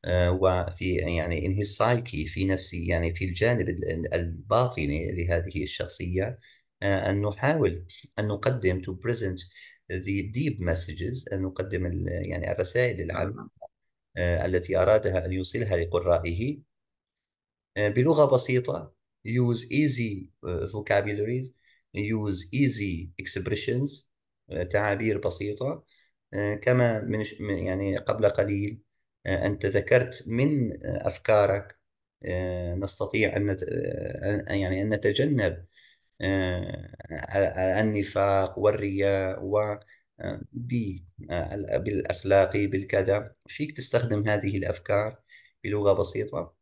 وفي يعني in his psyche في نفسي يعني في الجانب الباطني لهذه الشخصية. أن نحاول أن نقدم to present the deep messages، أن نقدم يعني الرسائل العامة التي أرادها أن يوصلها لقرائه بلغة بسيطة. use easy vocabularies, use easy expressions، تعابير بسيطة. كما يعني قبل قليل أنت ذكرت من أفكارك نستطيع يعني أن نتجنب النفاق والرياء بالأخلاقي بالكذا. فيك تستخدم هذه الأفكار بلغة بسيطة.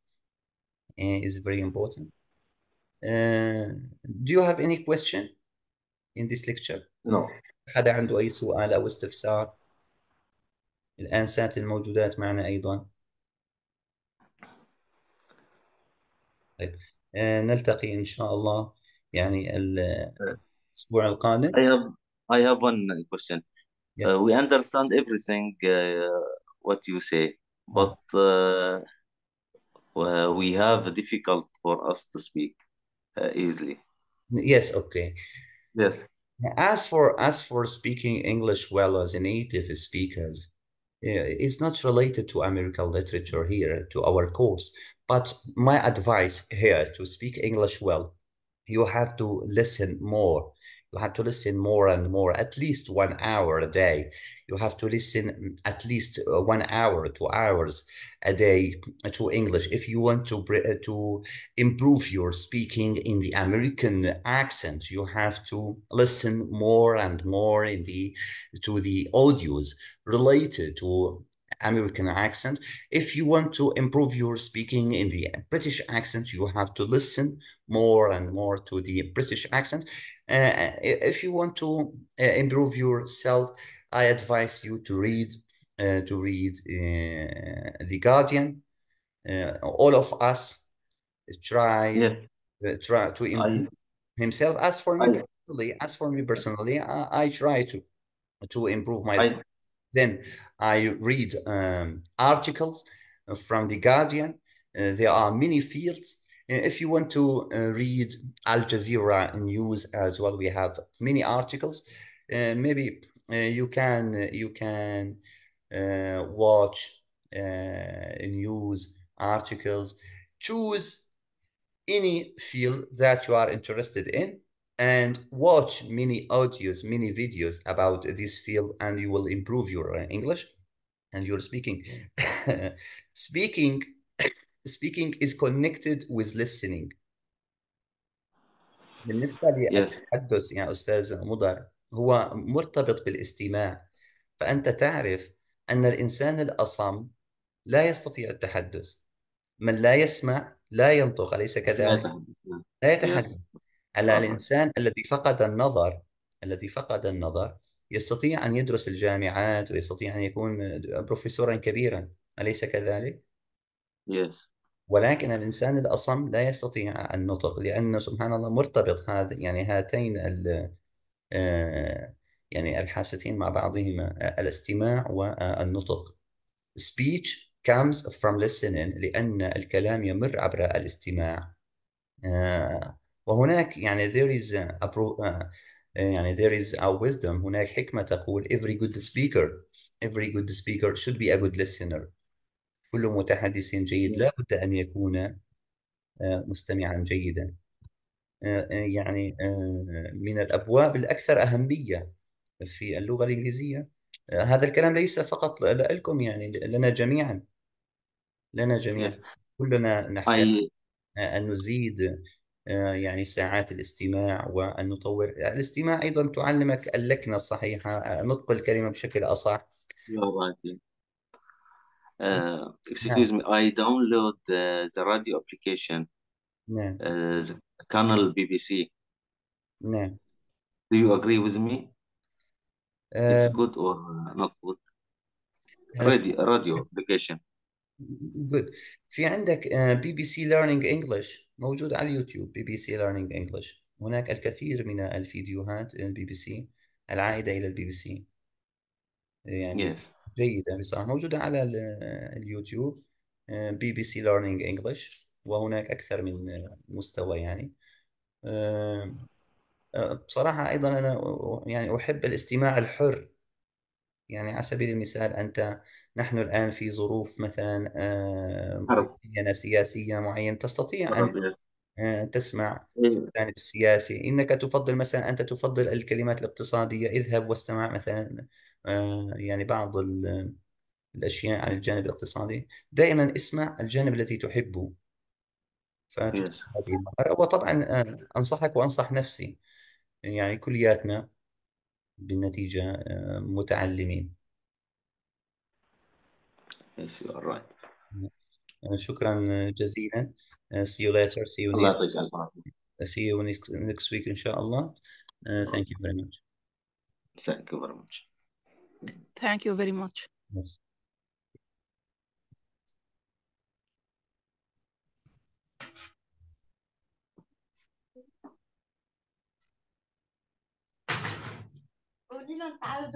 is very important. Do you have any question in this lecture؟ No. حدا عنده أي سؤال أو استفسار؟ الآنسات الموجودات معنا أيضا. طيب نلتقي إن شاء الله يعني الأسبوع القادم. I have one question. Yes. We understand everything what you say, but we have difficult for us to speak easily. Yes, okay. Yes. As for speaking English well as a native speakers, it's not related to American literature here, to our course. But my advice here to speak English well, you have to listen more. You have to listen more and more, at least 1 hour a day. You have to listen at least 1 hour, 2 hours a day to English if you want to improve your speaking in the American accent. You have to listen more and more to the audios related to American accent. If you want to improve your speaking in the British accent, you have to listen more and more to the British accent. If you want to improve yourself, I advise you to read The Guardian. All of us try Yes. try to improve himself. As for me personally, I try to improve myself. Then I read articles from The Guardian. There are many fields. If you want to read Al Jazeera news as well, we have many articles. Maybe you can watch news articles. Choose any field that you are interested in and watch many audios, many videos about this field, and you will improve your English and your speaking. speaking speaking is connected with listening. بالنسبة Yes. للتحدث يا أستاذ مضر هو مرتبط بالاستماع. فأنت تعرف أن الإنسان الأصم لا يستطيع التحدث. من لا يسمع لا ينطق، أليس لا كذلك؟ يتحدث. لا Yes. يتحدث. على الإنسان الذي فقد النظر يستطيع أن يدرس الجامعات ويستطيع أن يكون بروفيسورا كبيرا، أليس كذلك؟ Yes. ولكن الإنسان الأصم لا يستطيع النطق، لأنه سبحان الله مرتبط هذا يعني هاتين يعني الحاستين مع بعضهما، الاستماع والنطق. Speech comes from listening، لأن الكلام يمر عبر الاستماع. وهناك يعني there is a wisdom، هناك حكمة تقول every good speaker should be a good listener. كل متحدث جيد لا بد أن يكون مستمعا جيدا. يعني من الأبواب الأكثر أهمية في اللغة الإنجليزية. هذا الكلام ليس فقط لكم، يعني لنا جميعا Yes. كلنا نحتاج I أن نزيد يعني ساعات الاستماع، وأن نطور الاستماع. أيضا تعلمك اللكنة الصحيحة، نطق الكلمة بشكل أصح. You're right. نعم. Excuse me, I download the radio application, نعم. the channel BBC. نعم. Do you agree with me? It's آه، good or not good? هل Radio application. good. في عندك بي بي سي ليرنينج انجلش موجود على اليوتيوب. بي بي سي ليرنينج انجلش، هناك الكثير من الفيديوهات البي بي سي العائدة إلى البي بي سي، يعني Yes. جيدة بصراحة، موجودة على اليوتيوب. بي بي سي ليرنينج انجلش، وهناك أكثر من مستوى يعني. آه، بصراحة أيضا أنا يعني أحب الاستماع الحر. يعني على سبيل المثال نحن الآن في ظروف مثلا حرب. معينة سياسية معينة، تستطيع أن حرب. Yes. تسمع في إيه. الجانب السياسي. إنك تفضل مثلا، أنت تفضل الكلمات الاقتصادية، اذهب واستمع مثلا يعني بعض الأشياء عن الجانب الاقتصادي. دائما اسمع الجانب الذي تحبه فتكتسب Yes. هذه المهارة. وطبعا أنصحك وأنصح نفسي، يعني كلياتنا بالنتيجة متعلمين. Yes, you are right. شكرا جزيلا. See you later. الله يعطيك ألف عافية. See you next week إن شاء الله. Thank you very much. Thank you very much. Thank you very much. Yes. قولي له انت عاوز